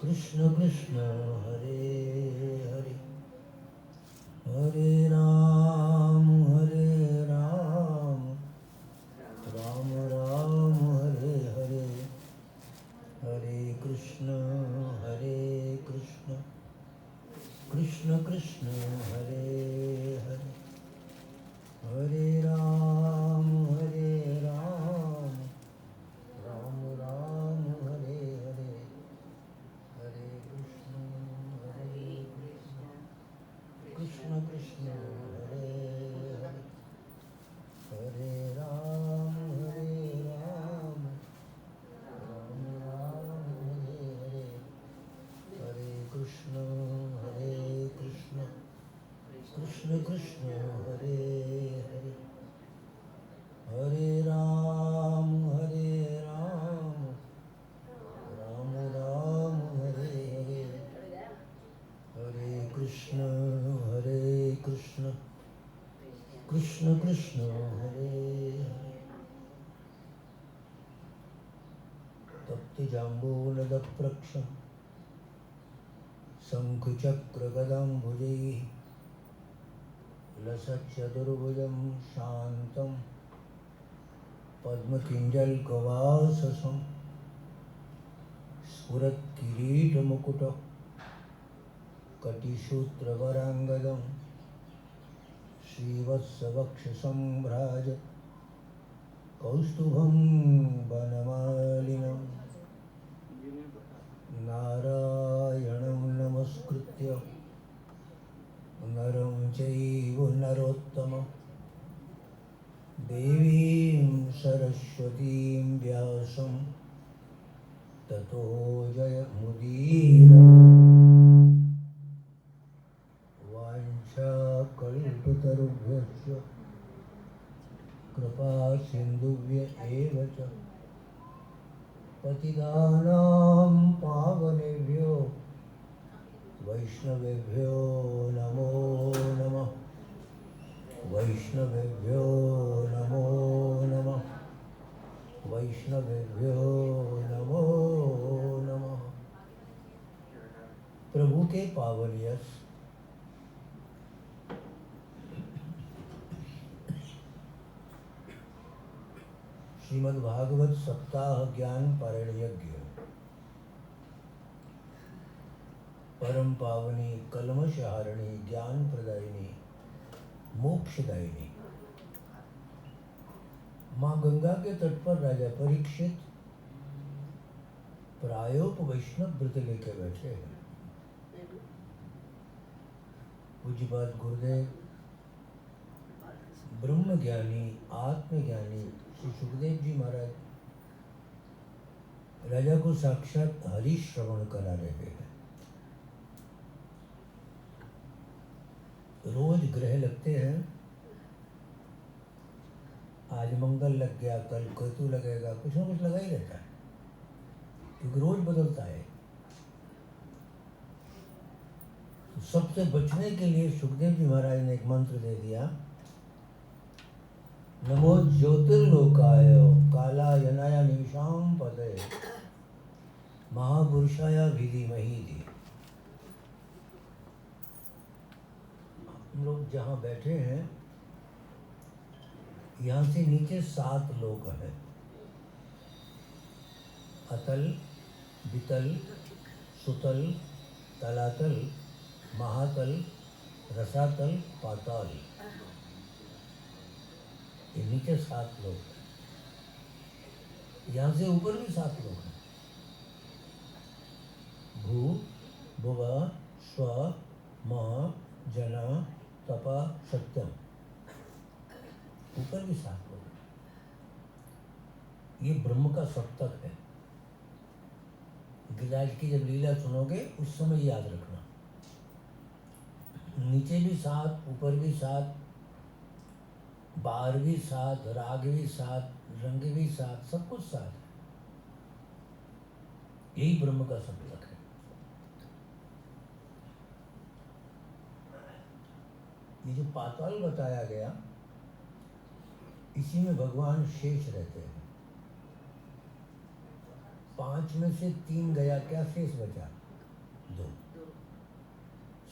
कृष्ण कृष्ण हरे हरे, हरे राम राम राम हरे हरे, हरे कृष्ण कृष्ण कृष्ण हरे हरे, हरे राम राम राम हरे हरे, हरे कृष्ण कृष्ण कृष्ण हरे हरे, हरे राम राम राम हरे हरे, हरे कृष्ण कृष्ण कृष्ण हरे हरे, हरे राम राम राम हरे हरे, हरे कृष्ण कृष्ण कृष्ण हरे हरे, तप्ति जाम्बूलदप्रक्षं शङ्खचक्रगदाम्बुजैः लसच्चतुर्भुजं शान्तं पद्मकिञ्जल्कवाससं स्फुरत्किरीटमुकुटः कटिसूत्रवराङ्गदं श्रीवत्सवक्षसम्भ्राजत् कौस्तुभं वनमालिनं, नारायणं नमस्कृत्य नरं चैव नरोत्तमं, देवीं सरस्वतीं व्यासं ततो जयमुदीरये, वाञ्छाकल्पतरुभ्यश्च कृपासिन्धुभ्य एव च पतितानां पावनेभ्यो वैष्णवेभ्यो नमो नमः, वैष्णवेभ्यो नमो नमः, वैष्णवेभ्यो नमो नमः। प्रभु के पावन यश श्रीमद् भागवत सप्ताह ज्ञान पारायण यज्ञ परम पावनी कलमशहारिणी ज्ञान प्रदायिनी मोक्षदायिनी माँ गंगा के तट पर राजा परीक्षित प्रायोप वैष्णव व्रत लेके बैठे हैं। पूज्यपाद गुरुदेव ब्रह्म ज्ञानी आत्मज्ञानी श्री सुखदेव जी महाराज राजा को साक्षात हरि श्रवण करा रहे हैं। रोज ग्रह लगते हैं, आज मंगल लग गया, कल केतु लगेगा, कुछ ना कुछ लगा ही रहता है क्योंकि रोज बदलता है। तो सबसे बचने के लिए सुखदेव जी महाराज ने एक मंत्र दे दिया, नमो ज्योतिर्लोकाय कालायनाय निशाम पदे महापुरुषाय विधिमहि दी। हम लोग जहाँ बैठे हैं यहाँ से नीचे 7 लोक हैं, अतल, वितल, सुतल, तलातल, महातल, रसातल, पाताल, ये नीचे 7 लोग हैं। यहाँ से ऊपर भी 7 लोग हैं, भू भुव स्व म जना तपा सत्यम, ऊपर भी 7 लोग हैं। ये ब्रह्म का सप्तक है। गिरिराज की जब लीला सुनोगे उस समय याद रखना, नीचे भी 7, ऊपर भी 7, बाहर भी 7, राग भी 7, रंग भी 7, सब कुछ 7 है। यही ब्रह्म का सप्तक है। ये जो पाताल बताया गया, इसी में भगवान शेष रहते हैं। 5 में से 3 गया, क्या शेष बचा? दो।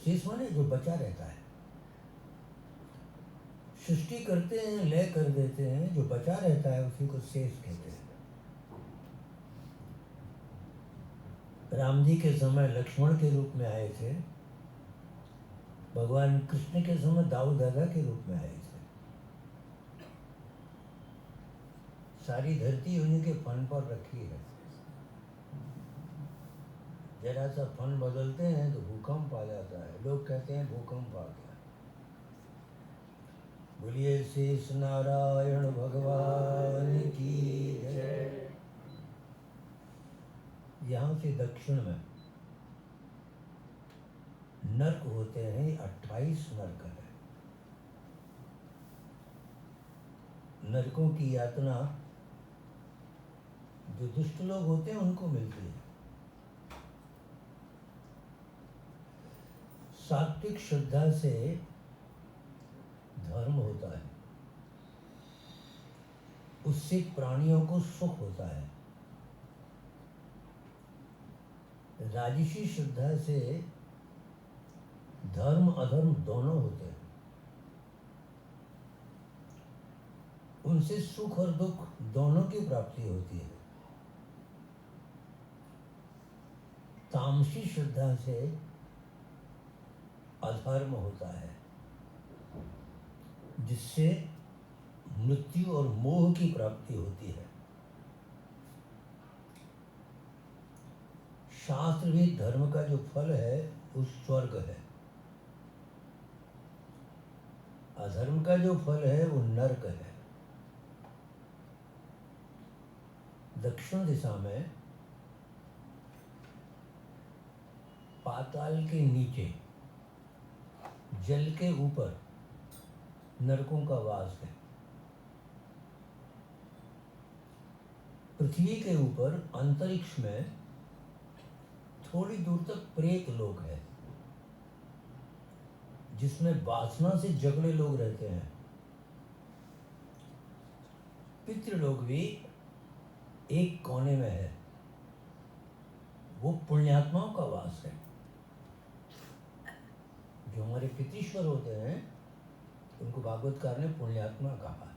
शेष माने जो बचा रहता है। सृष्टि करते हैं, लय कर देते हैं, जो बचा रहता है उसी को शेष कहते हैं। राम जी के समय लक्ष्मण के रूप में आए थे, भगवान कृष्ण के समय दाऊ दादा के रूप में आए थे। सारी धरती उन्हीं के फन पर रखी है। जरा सा फन बदलते हैं तो भूकंप आ जाता है। लोग कहते हैं भूकंप आ गया। बोलिए शेष नारायण भगवान की जय। यहाँ से दक्षिण में नरक होते हैं, 28 नरक है। नरकों की यातना जो दुष्ट लोग होते हैं उनको मिलती है। सात्विक श्रद्धा से धर्म होता है, उससे प्राणियों को सुख होता है। राजसी श्रद्धा से धर्म अधर्म दोनों होते हैं, उनसे सुख और दुख दोनों की प्राप्ति होती है। तामसी श्रद्धा से अधर्म होता है, जिससे मृत्यु और मोह की प्राप्ति होती है। शास्त्र भी धर्म का जो फल है वो स्वर्ग है, अधर्म का जो फल है वो नरक है। दक्षिण दिशा में पाताल के नीचे जल के ऊपर नरकों का वास है। पृथ्वी के ऊपर अंतरिक्ष में थोड़ी दूर तक प्रेत लोक है, जिसमें वासना से जगड़े लोग रहते हैं। पितृलोक भी एक कोने में है, वो पुण्यात्माओं का वास है। जो हमारे पितृश्वर होते हैं उनको भागवतकार ने पुण्यात्मा कहा है।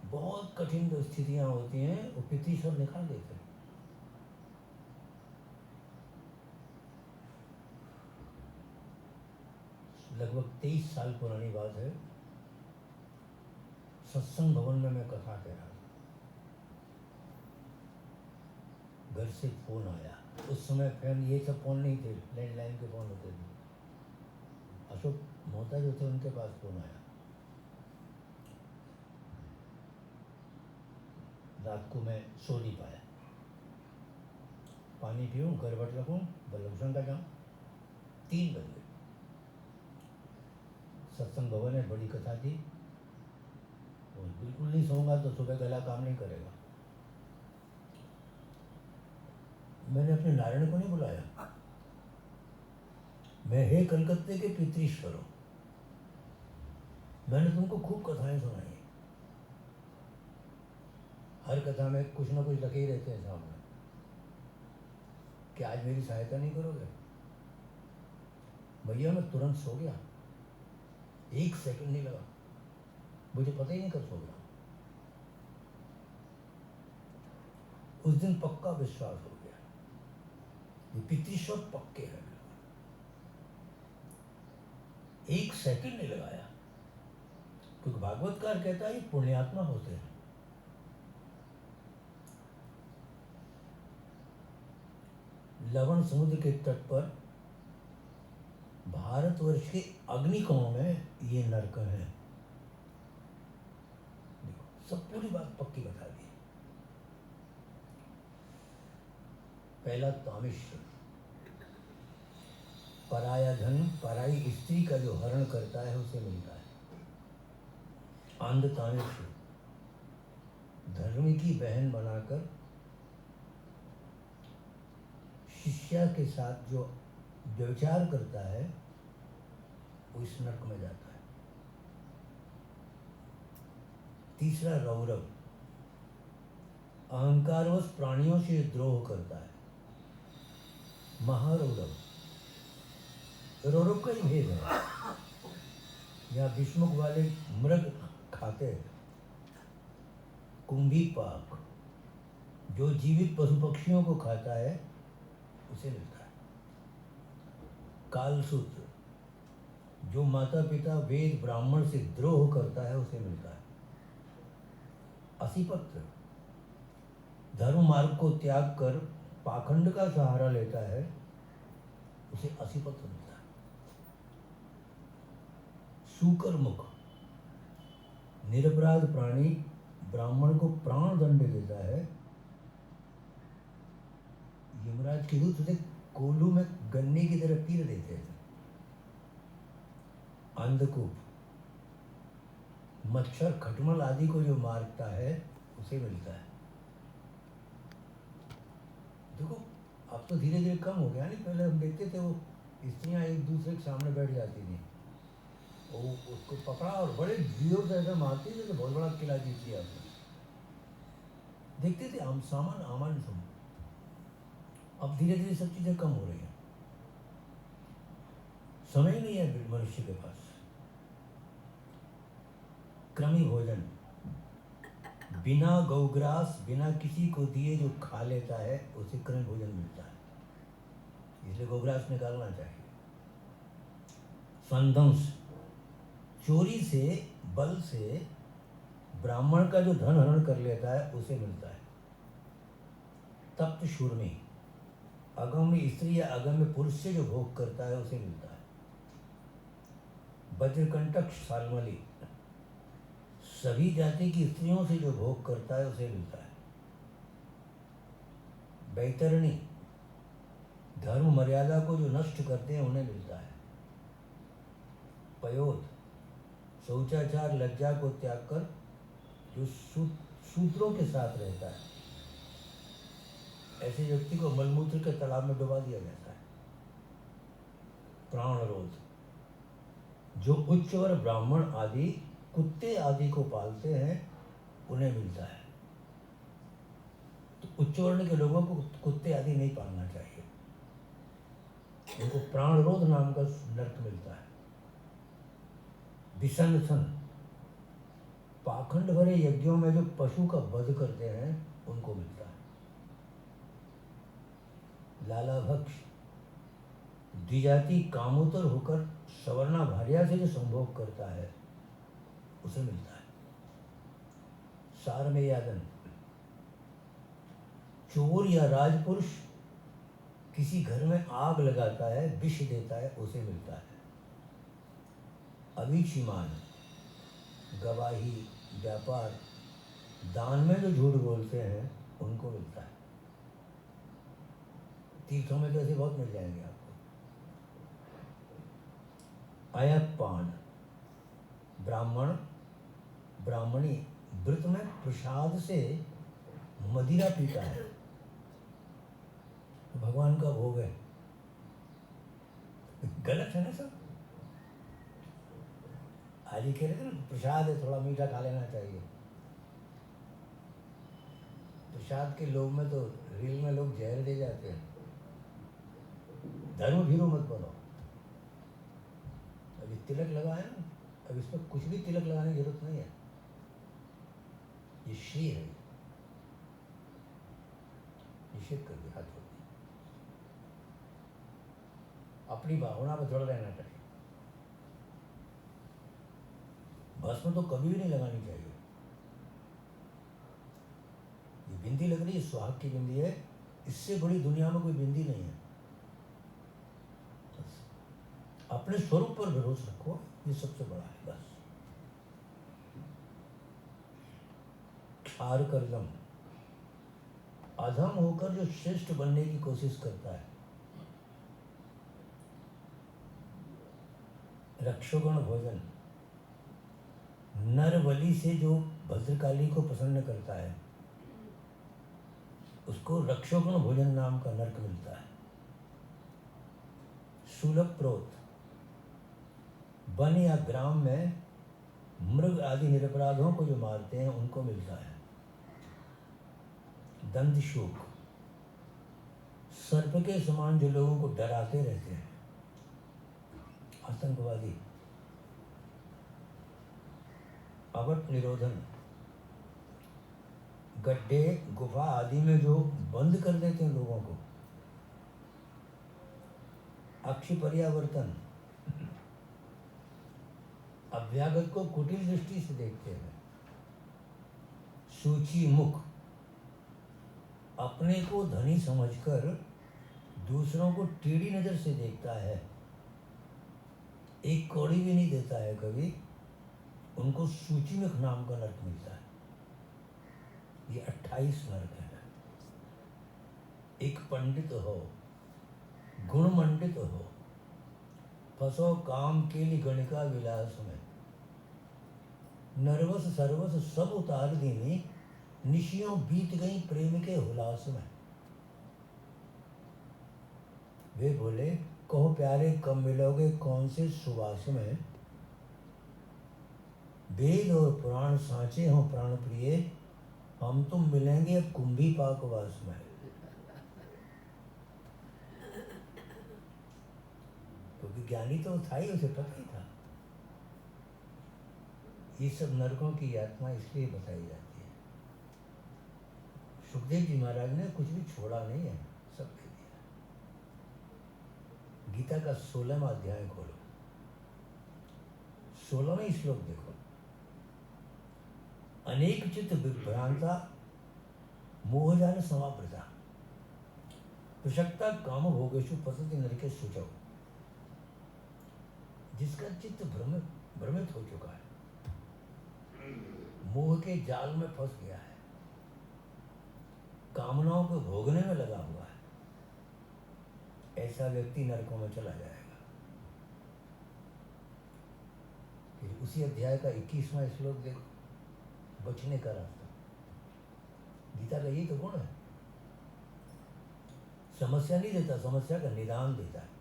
बहुत कठिन जो स्थितियां होती हैं वो पितृश्वर निकाल देते हैं। लगभग 23 साल पुरानी बात है। सत्संग भवन में मैं कथा कह रहा था, घर से फोन आया। उस समय फोन, ये सब फोन नहीं थे, लैंडलाइन के फोन होते थे। अशोक मोहता जो थे उनके पास फोन आया। रात को मैं सो नहीं पाया, पानी पीऊँ, गड़बड़ लगूँ, बल्लभूषण का जाऊँ। 3 बजे सत्संग भवन में बड़ी कथा थी, और बिल्कुल नहीं सोऊंगा तो सुबह गला काम नहीं करेगा। मैंने अपने नारायण को नहीं बुलाया। मैं हे कलकत्ते के पितृश्वर हूँ, मैंने तुमको खूब कथाएं सुनाई। हर कथा में कुछ ना कुछ लगे ही रहते हैं सामने, कि आज मेरी सहायता नहीं करोगे। भैया मैं तुरंत सो गया, 1 सेकंड नहीं लगा, मुझे पता ही नहीं कब सो गया। उस दिन पक्का विश्वास हो गया, ये पितृश्वर पक्के हैं। 1 सेकंड नहीं लगाया, क्योंकि भागवतकार कहता है ये पुण्यात्मा होते हैं। लवण समुद्र के तट पर भारतवर्ष के अग्निकोण में ये नरक हैं। देखो सब पूरी बात पक्की बता दी। पहला तामिश्र, पराया धन पराई स्त्री का जो हरण करता है उसे मिलता है। अंध तामिश्र, धर्म की बहन बनाकर शिष्या के साथ जो व्यभिचार करता है वो इस नरक में जाता है। तीसरा रौरव, अहंकारवश प्राणियों से द्रोह करता है। महारौरव, रौरव का ही भेद है। यहाँ विषमुख वाले मृग खाते हैं। कुंभी पाक जो जीवित पशु पक्षियों को खाता है उसे मिलता है। कालसूत्र जो माता पिता वेद ब्राह्मण से द्रोह करता है उसे मिलता है। असीपत्र धर्म मार्ग को त्याग कर पाखंड का सहारा लेता है उसे असीपत्र मिलता है। सूकर मुख निरपराध प्राणी ब्राह्मण को प्राण दंड देता है। यमराज के दूत उसे कोल्हू में गन्ने की तरह पीर देते हैं। अंधकूप मच्छर खटमल आदि को जो मारता है उसे मिलता है। देखो अब तो धीरे धीरे कम हो गया। नहीं पहले हम देखते थे वो स्त्रियां एक दूसरे के सामने बैठ जाती थी, वो उसको पकड़ा और बड़े जोर से ऐसा मारती थी तो बहुत बड़ा किला जीत लिया उसने। देखते थे हम सामान आमान सुन। अब धीरे धीरे सब चीजें कम हो रही हैं। समय नहीं है मनुष्य के पास। क्रमी भोजन बिना गौग्रास बिना किसी को दिए जो खा लेता है उसे क्रमी भोजन मिलता है। इसलिए गौग्रास निकालना चाहिए। संदंश चोरी से बल से ब्राह्मण का जो धन हरण कर लेता है उसे मिलता है। तप्त शूर्मी अगम्य स्त्री या अगम्य पुरुष से जो भोग करता है उसे मिलता है। वज्रकंटक शाल्मली सभी जाति की स्त्रियों से जो भोग करता है उसे मिलता है। बैतरणी धर्म मर्यादा को जो नष्ट करते हैं उन्हें मिलता है। पयोद शौचाचार लज्जा को त्याग कर जो सूत्रों के साथ रहता है, ऐसे व्यक्ति को मलमूत्र के तालाब में डुबा दिया जाता है। प्राणरोध जो उच्च वर्ग ब्राह्मण आदि कुत्ते आदि को पालते हैं उन्हें मिलता है। तो उच्च वर्ण के लोगों को कुत्ते आदि नहीं पालना चाहिए, उनको प्राणरोध नाम का नरक मिलता है। विसंसन पाखंड भरे यज्ञों में जो पशु का वध करते हैं उनको मिलता है। लालाभक्ष द्विजाति कामोत्तर होकर सवर्णा भार्या से जो संभोग करता है उसे मिलता है। सार में यादन चोर या राजपुरुष किसी घर में आग लगाता है विष देता है उसे मिलता है। अभिक्षिमान गवाही व्यापार दान में जो झूठ बोलते हैं उनको मिलता है। तीर्थों में तो ऐसे बहुत मिल जाएंगे आपको। अयपान ब्राह्मण ब्राह्मणी व्रत में प्रसाद से मदिरा पीता है तो भगवान का भोग है। गलत है ना सब। आज ही कह रहे थे ना प्रसाद है थोड़ा मीठा खा लेना चाहिए। प्रसाद के लोभ में तो रील में लोग जहर दे जाते हैं। धर्म भीरू मत बनो। अभी तिलक लगाए ना, अब इस पर कुछ भी तिलक लगाने की जरूरत नहीं है। ये श्री है, निषेध कर दिया, हाथ छोड़ दिया। अपनी भावना पर दृढ़ रहना चाहिए। भस्म तो कभी भी नहीं लगानी चाहिए। ये बिंदी लग रही है, सुहाग की बिंदी है, इससे बड़ी दुनिया में कोई बिंदी नहीं है। बस अपने स्वरूप पर भरोसा रखो, ये सबसे बड़ा है। बस क्षार कर्दम अधम होकर जो श्रेष्ठ बनने की कोशिश करता है। रक्षोगण भोजन नर बलि से जो भद्रकाली को प्रसन्न करता है उसको रक्षोगण भोजन नाम का नरक मिलता है। शूलक प्रोत वन या ग्राम में मृग आदि निरपराधों को जो मारते हैं उनको मिलता है। दंडशूक, सर्प के समान जो लोगों को डराते रहते हैं, आतंकवादी, अवट निरोधन, गड्ढे गुफा आदि में जो बंद कर देते हैं लोगों को, अक्षि पर्यावर्तन, अभ्यागत को कुटिल दृष्टि से देखते हैं, सूची मुख, अपने को धनी समझकर दूसरों को टेढ़ी नजर से देखता है, एक कौड़ी भी नहीं देता है कभी, उनको सूची मुख नाम का नर्क मिलता है। ये 28 नर्क है। एक पंडित हो, गुणमंडित हो, फसो काम के लिए गणिका विलास में, नर्वस सर्वस सब उतार दीनी, निशियों बीत गई प्रेम के हुलास में। वे बोले, कहो प्यारे कब मिलोगे कौन से सुवास में, वेद और पुराण सांचे हो प्राण प्रिय, हम तुम मिलेंगे अब कुंभी पाकवास में। क्योंकि ज्ञानी तो था ही, उसे पता ही था। ये सब नरकों की यातना इसलिए बताई जाती है। सुखदेव जी महाराज ने कुछ भी छोड़ा नहीं है, सब दे दिया। गीता का 16वां अध्याय खोलो, 16वां श्लोक देखो, अनेक चित्त विभ्रांता मोहजाल समावृता, विषक्ता काम भोगेषु पतति नरके शुचौ। जिसका चित्त भ्रमित हो चुका है, मोह के जाल में फंस गया है, कामनाओं को भोगने में लगा हुआ है, ऐसा व्यक्ति नरकों में चला जाएगा। फिर उसी अध्याय का 21वां श्लोक देखो, बचने का रास्ता। गीता का यही तो गुण है, समस्या नहीं देता, समस्या का निदान देता है।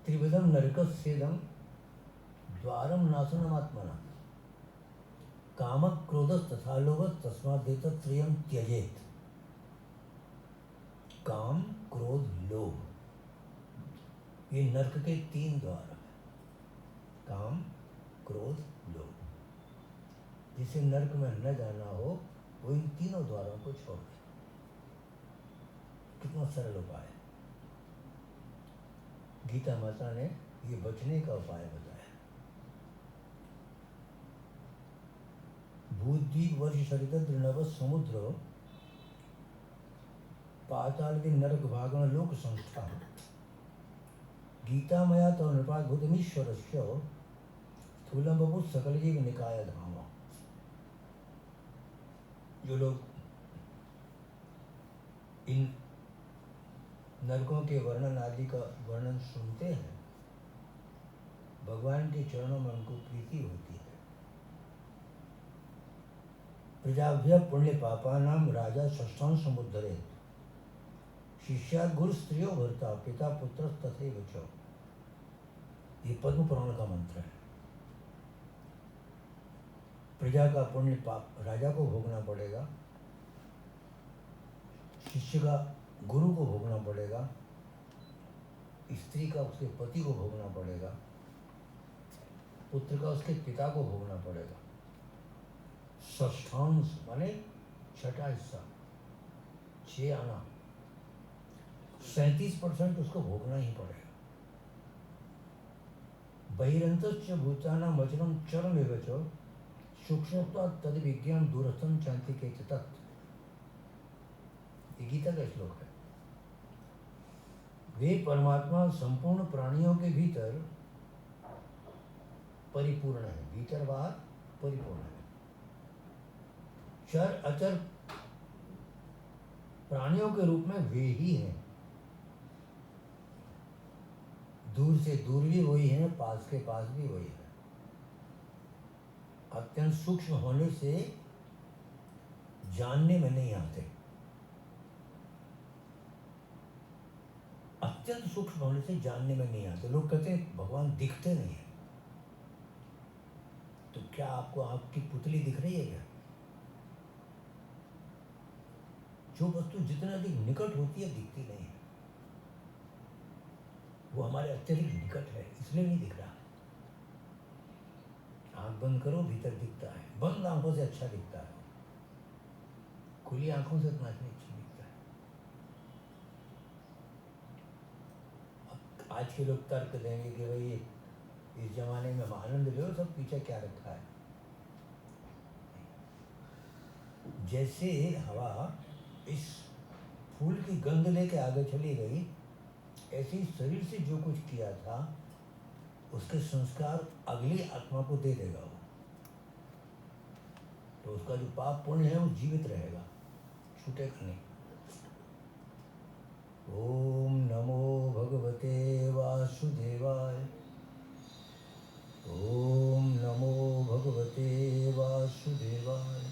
त्रिविधम नरकस्येदं द्वारम नाशनम आत्मना, काम क्रोधस तथा लोभस तस्मादेतत् त्रयं त्यजेत। काम क्रोध लोभ, ये नरक के 3 द्वार हैं, काम क्रोध लोभ। जिसे नरक में न जाना हो वो इन तीनों द्वारों को छोड़ दे। कितना सरल उपाय है। गीता माता ने ये बचने का उपाय बताया। भूद्वीप वर्ष सरित नव समुद्र, पाताल के नरक भागण लोक संस्था, गीता मया तो नृपात भूतमीश्वर स्थूलम बभु सकल जीव निकाय धाम। जो लोग इन नरकों के वर्णन आदि का वर्णन सुनते हैं, भगवान के चरणों में उनको प्रीति होती है। प्रजाभ्य पुण्य पापा नाम राजा षष्ठान समुद्धरे, शिष्या गुरु स्त्रियो भरता पिता पुत्र तथे बचो। ये पद्म पुराण का मंत्र है। प्रजा का पुण्य पाप राजा को भोगना पड़ेगा, शिष्य का गुरु को भोगना पड़ेगा, स्त्री का उसके पति को भोगना पड़ेगा, पुत्र का उसके पिता को भोगना पड़ेगा। षष्ठांश माने छठा हिस्सा, 6 आना, 37% उसको भोगना ही पड़ेगा। बहिरंतश्च भूतानां वचनं चरमेवच, सूक्ष्मत्वा तद विज्ञान दूरस्थं चांति के तत्। ये गीता का श्लोक है। वे परमात्मा संपूर्ण प्राणियों के भीतर परिपूर्ण है, भीतर बाहर परिपूर्ण है। चर अचर प्राणियों के रूप में वे ही हैं। दूर से दूर भी वही है, पास के पास भी वही है। अत्यंत सूक्ष्म होने से जानने में नहीं आते, अत्यंत सूक्ष्म होने से जानने में नहीं आते। लोग कहते हैं भगवान दिखते नहीं है। तो क्या आपको आपकी पुतली दिख रही है क्या? जो वस्तु जितना अधिक निकट होती है दिखती नहीं है, वो हमारे अत्यधिक निकट है इसलिए नहीं दिख रहा। आंख बंद करो भीतर दिखता है, बंद आंखों से अच्छा दिखता है, खुली आंखों से उतना नहीं अच्छा दिखता है। अब आज के लोग तर्क देंगे कि भाई इस जमाने में हम आनंद लो, सब पीछे क्या रखा है। जैसे हवा इस फूल की गंध लेके आगे चली गई, ऐसे ही शरीर से जो कुछ किया था उसके संस्कार अगली आत्मा को दे देगा वो, तो उसका जो पाप पुण्य है वो जीवित रहेगा, छूटेगा नहीं। ओम नमो भगवते वासुदेवाय। ओम नमो भगवते वासुदेवाय।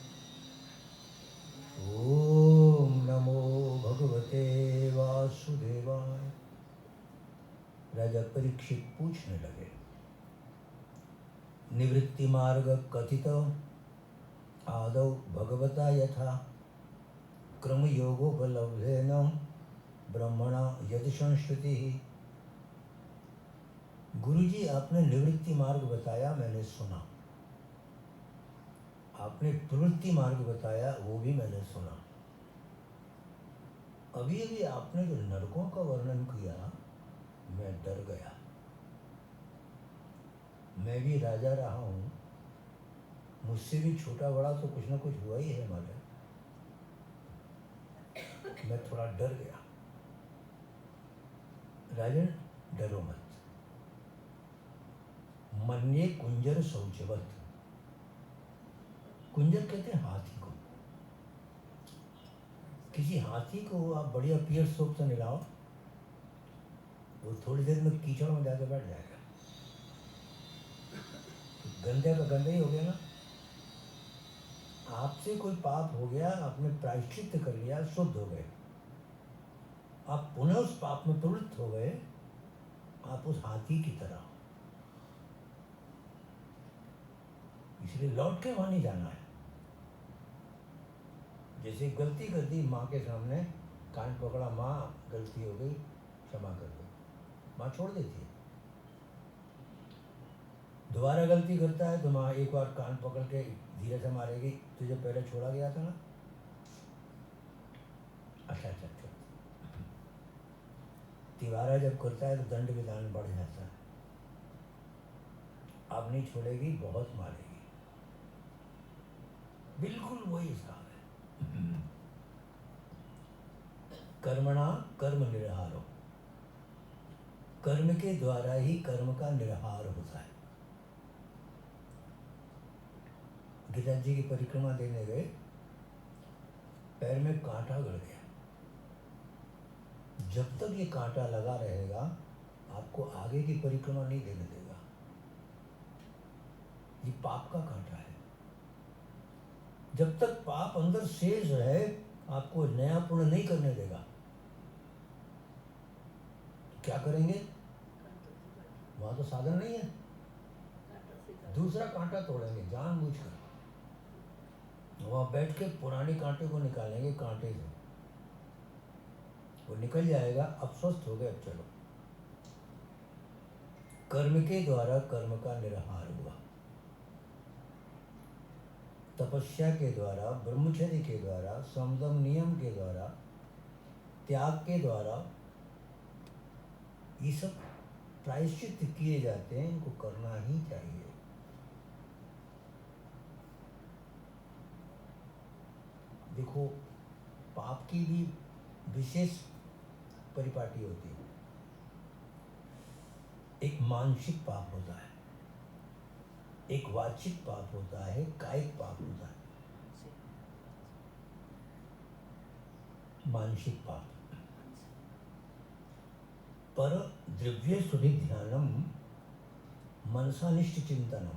ओम नमो भगवते वासुदेवाय। राजा परीक्षित पूछने लगे, निवृत्ति मार्ग कथित आदौ भगवता यथा क्रम योगोपलब्धेन ब्रह्मणा यदि संस्कृति। गुरुजी आपने निवृत्ति मार्ग बताया, मैंने सुना, आपने प्रवृत्ति मार्ग बताया, वो भी मैंने सुना। अभी अभी आपने जो नरकों का वर्णन किया, मैं डर गया। मैं भी राजा रहा हूँ, मुझसे भी छोटा बड़ा तो कुछ ना कुछ हुआ ही है हमारे। मैं थोड़ा डर गया। राजन डरो मत, मन्ये कुंजर शौचवत। कुंजर कहते हैं हाथी को। किसी हाथी को आप बढ़िया पियर सोप से नहलाओ, वो थोड़ी देर में कीचड़ में जाके बैठ जाएगा, गंदे का गंदा ही हो गया ना। आपसे कोई पाप हो गया, आपने प्रायश्चित कर लिया, शुद्ध हो गए, आप पुनः उस पाप में प्रवृत्त हो गए, आप उस हाथी की तरह। इसलिए लौट के वहां नहीं जाना है। जैसे गलती कर दी माँ के सामने, कान पकड़ा, माँ गलती हो गई, क्षमा कर दो, माँ छोड़ देती है। दोबारा गलती करता है तो माँ एक बार कान पकड़ के धीरे से मारेगी, तुझे पहले छोड़ा गया था ना, अच्छा अच्छा अच्छा। तिवारा जब करता है तो दंड विधान बढ़ जाता है, अब नहीं छोड़ेगी, बहुत मारेगी। बिल्कुल वही हिसाब है। कर्मणा कर्म निर्हारो, कर्म के द्वारा ही कर्म का निर्हार होता है। गिरिराज जी की परिक्रमा देने गए, पैर में कांटा गड़ गया। जब तक ये कांटा लगा रहेगा आपको आगे की परिक्रमा नहीं देने देगा। ये पाप का कांटा है। जब तक पाप अंदर शेष रहे आपको नया पुण्य नहीं करने देगा। तो क्या करेंगे? वहां तो साधन नहीं है, दूसरा कांटा तोड़ेंगे जानबूझकर। वहां बैठ के पुराने कांटे को निकालेंगे, कांटे से वो निकल जाएगा, अब स्वस्थ हो गए, अब चलो। कर्म के द्वारा कर्म का निर्हार हुआ, तपस्या के द्वारा, ब्रह्मचर्य के द्वारा, समदम नियम के द्वारा, त्याग के द्वारा, ये सब प्रायश्चित किए जाते हैं, इनको करना ही चाहिए। देखो, पाप की भी विशेष परिपाटी होती है। एक मानसिक पाप होता है, एक वाचिक पाप होता है, कायिक पाप होता है। मानसिक पाप पर द्रव्य सुनिध्यानम मनसानिष्ठ चिंतनम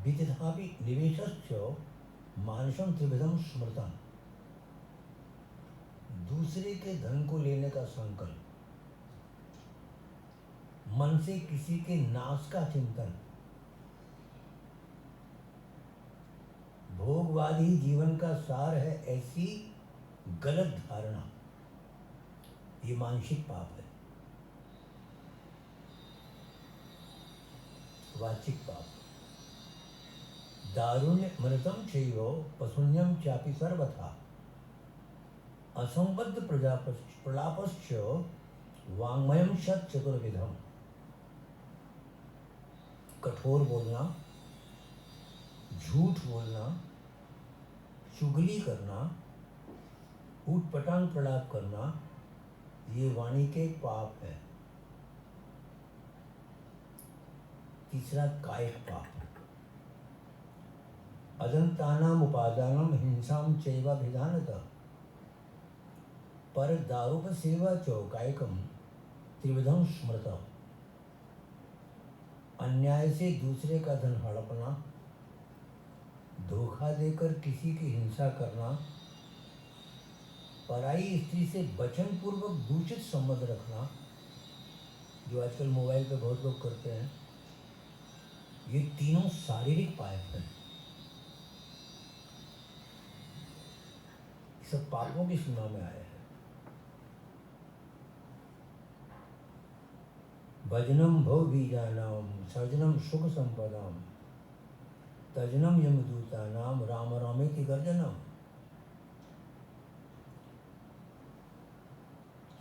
विदधापि निवेशस्य मानसम त्रिविधम स्मृतम। दूसरे के धन को लेने का संकल्प, मन से किसी के नाश का चिंतन, भोगवाद ही जीवन का सार है, ऐसी गलत धारणा ये मानसिक पाप है। वाचिक पाप, दारुण्य मृतम चैव पशुन्यम चापि सर्वथा असंबद्ध प्रलापश्च वाङ्मयम षट चतुर्विधम। कठोर बोलना, झूठ बोलना, चुगली करना, ऊटपटांग प्रलाप करना, ये वाणी के पाप है। तीसरा कायिक पाप, अदंतानाम उपादानम हिंसाम चैवाभिधानतः पर दारूप सेवा चो कायिकम त्रिविधम स्मृतः। अन्याय से दूसरे का धन हड़पना, धोखा देकर किसी की हिंसा करना, पराई स्त्री से वचन पूर्वक दूषित संबंध रखना, जो आजकल मोबाइल पे बहुत लोग करते हैं, ये तीनों शारीरिक पाप हैं। सब पापों की सीमा में आए हैं। भजनम भव बीजानाम सर्जनम सुख संपदाम तजनम यमदूतानाम राम रामेति गर्जनम।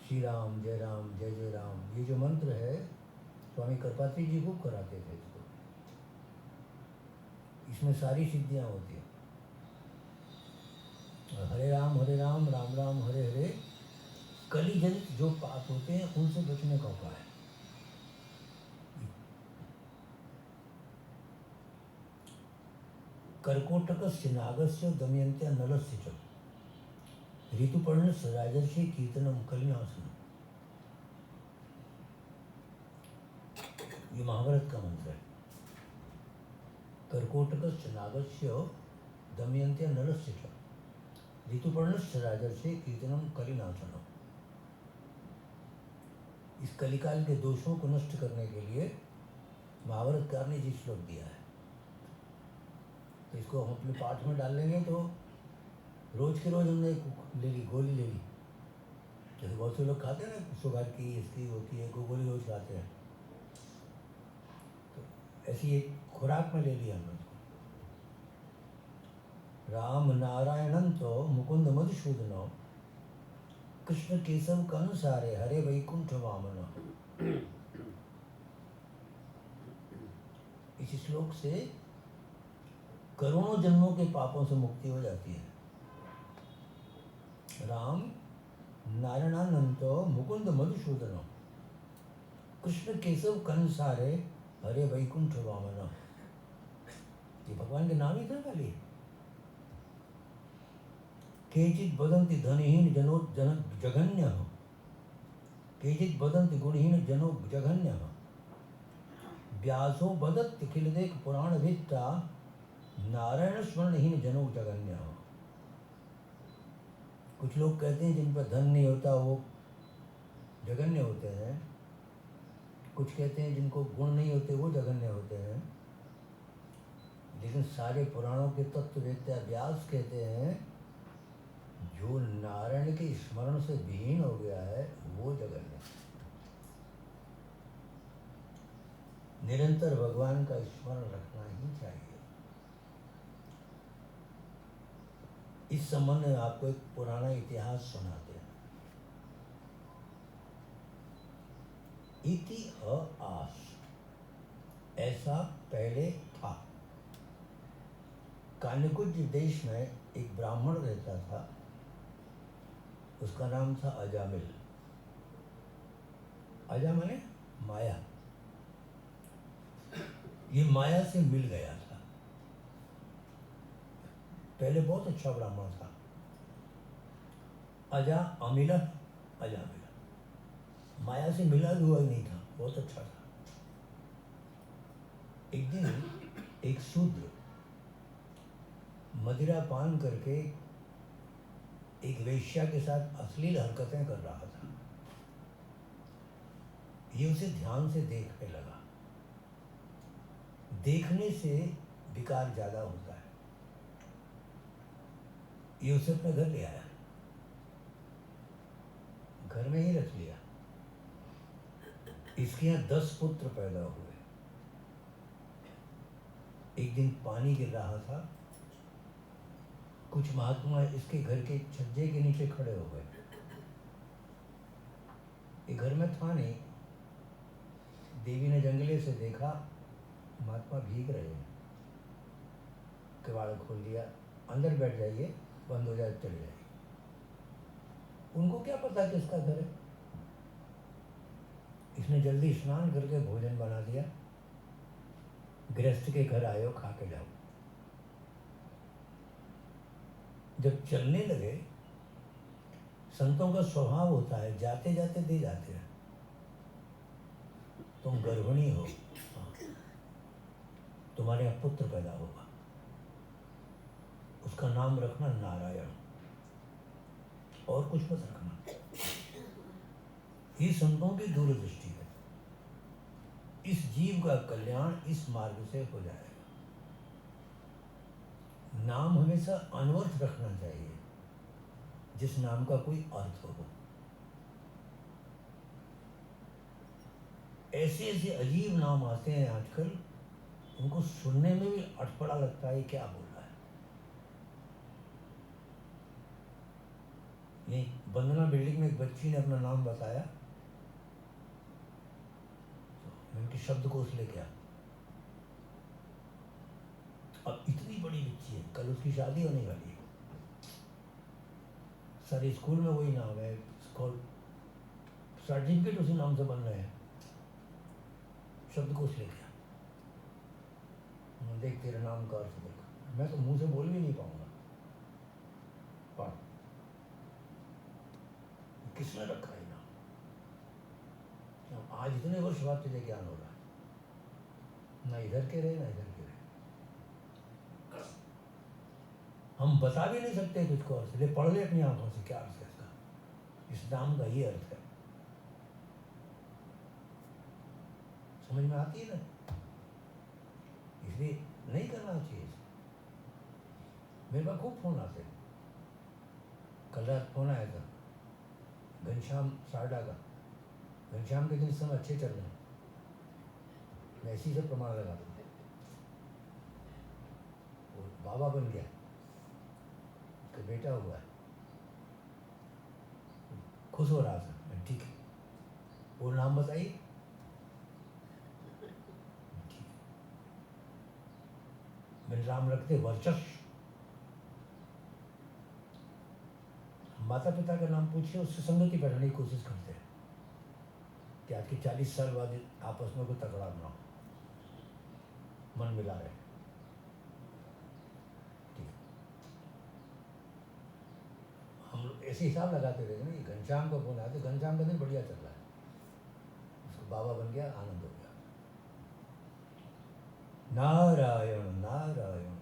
श्री राम जय राम, ये जो मंत्र है स्वामी कृपात्री जी खूब कराते थे इसको। इसमें सारी सिद्धियां होती हैं। हरे राम राम राम हरे हरे, कली जनित जो पाप होते हैं उनसे बचने का उपाय है। कर्कोटकस्य नागस्य दमयन्त्या नलस्य च ऋतुपर्णस्य राजर्षि कीर्तनम कलिनाशनम। ये महाभारत का मंत्र है। कर्कोटकस्य नागस्य दमयन्त्या नलस्य च ऋतुपर्णस्य राजर्षि कीर्तनम कलिनाशनम। इस कलिकाल के दोषों को नष्ट करने के लिए महाभारतकार ने जी श्लोक दिया है। तो इसको हम अपने पाठ में डाल लेंगे तो रोज के रोज हमने ले ली, गोली ले ली। जैसे बहुत से लोग खाते हैं ना, शुगर की, इसकी, वो की, एक गोली रोज खाते हैं, तो ऐसी एक खुराक में ले लिया हमने उसको। राम नारायणन तो मुकुंद मधुसूदन कृष्ण केशव कनुसारे हरे वैकुंठ वामन। इस श्लोक से करोड़ों जन्मों के पापों से मुक्ति हो जाती है। राम नारायणानंत मुकुंद मधुसूदन कृष्ण केशव कनुसारे हरे वैकुंठ वामन। ये भगवान के नाम ही था खाली। केचित् वदन्ति धनहीन जनो जन जघन्य, केचित् वदन्ति गुणहीन जनो जघन्य, व्यासो वदत् खिलदेक पुराण भित्ता नारायण स्मरणहीन जनो जघन्य। कुछ लोग कहते हैं जिन पर धन नहीं होता वो जघन्य होते हैं, कुछ कहते हैं जिनको गुण नहीं होते वो जघन्य होते हैं। लेकिन सारे पुराणों के तत्ववेत्ता व्यास कहते हैं जो नारायण के स्मरण से विहीन हो गया है वो जघन्य। निरंतर भगवान का स्मरण रखना ही चाहिए। इस संबंध में आपको एक पुराना इतिहास सुनाते हैं। इतिहास, ऐसा पहले था। कान्यकुज देश में एक ब्राह्मण रहता था, उसका नाम था अजामिल। अजा माने माया। ये माया से मिल गया था। पहले बहुत अच्छा ब्राह्मण था। अजा अमिला अजामिला, माया से मिला भी हुआ ही नहीं था, बहुत अच्छा था। एक दिन एक शूद्र मदिरा पान करके एक वेश्या के साथ अश्लील हरकतें कर रहा था। ये उसे ध्यान से देखने लगा। देखने से विकार ज्यादा होता है। ये उसे अपने घर ले आया, घर में ही रख लिया। इसके यहाँ 10 पुत्र पैदा हुए। एक दिन पानी गिर रहा था, कुछ महात्मा इसके घर के छज्जे के नीचे खड़े हो गए। ये घर में था नहीं। देवी ने जंगले से देखा महात्मा भीग रहे हैं, किवाड़ खोल दिया, अंदर बैठ जाइए, बंद हो जाए चले जाइए। उनको क्या पता किसका घर है। इसने जल्दी स्नान करके भोजन बना दिया। गृहस्थ के घर आए हो, खा के जाओ। जब चलने लगे, संतों का स्वभाव होता है जाते जाते दे जाते हैं। तुम गर्भिणी हो, तुम्हारे यहाँ पुत्र पैदा होगा, उसका नाम रखना नारायण, और कुछ मत रखना। ये संतों की दूरदृष्टि है। इस जीव का कल्याण इस मार्ग से हो जाएगा। नाम हमेशा अनवर्थ रखना चाहिए, जिस नाम का कोई अर्थ हो। ऐसे ऐसे अजीब नाम आते हैं आजकल, उनको सुनने में भी अटपटा लगता है, क्या बोल रहा है। ये वंदना बिल्डिंग में एक बच्ची ने अपना नाम बताया, तो मैं उनकी शब्दकोश लेके आया। अब इतनी बड़ी बच्ची है, कल उसकी शादी होने वाली है। सारे स्कूल में वही नाम है, स्कूल सर्टिफिकेट उसी नाम से बन रहे हैं। शब्दकोश लेके आ, देख तेरे नाम का अर्थ देख। मैं तो मुंह से बोल भी नहीं पाऊंगा। पढ़, किसने रखा है नाम? आज इतने वर्ष बाद तुझे ज्ञान हो रहा है। ना इधर के रहे ना इधर के रहे। हम बता भी नहीं सकते तुझको अर्थ। ले पढ़ ले अपनी आंखों से, क्या अर्थ है इसका। इस नाम का ये अर्थ है। समझ में आती है ना? इसलिए नहीं करना चाहिए। मेरे पास खूब फोन आते हैं। कल रात फोन आया था घनश्याम सारडा का। घनश्याम के दिन समय अच्छे चल रहे हैं, मैं इसी से प्रमाण लगाता हूँ। वो बाबा बन गया, उसका बेटा हुआ है, खुश हो रहा था। मैं ठीक है, वो नाम बताइए। मेरे राम रखते वर्चस्व। माता पिता का नाम पूछिए, उससे संगति बैठाने की कोशिश करते हैं कि आज के 40 साल बाद आपस में कोई तकरार ना हो, मन मिला रहे। ठीक, हम लोग ऐसे हिसाब लगाते थे ना। ये घनश्याम का फोन आया तो घनश्याम का दिन बढ़िया चल रहा है, उसको बाबा बन गया, आनंद हो गया। नारायण नारायण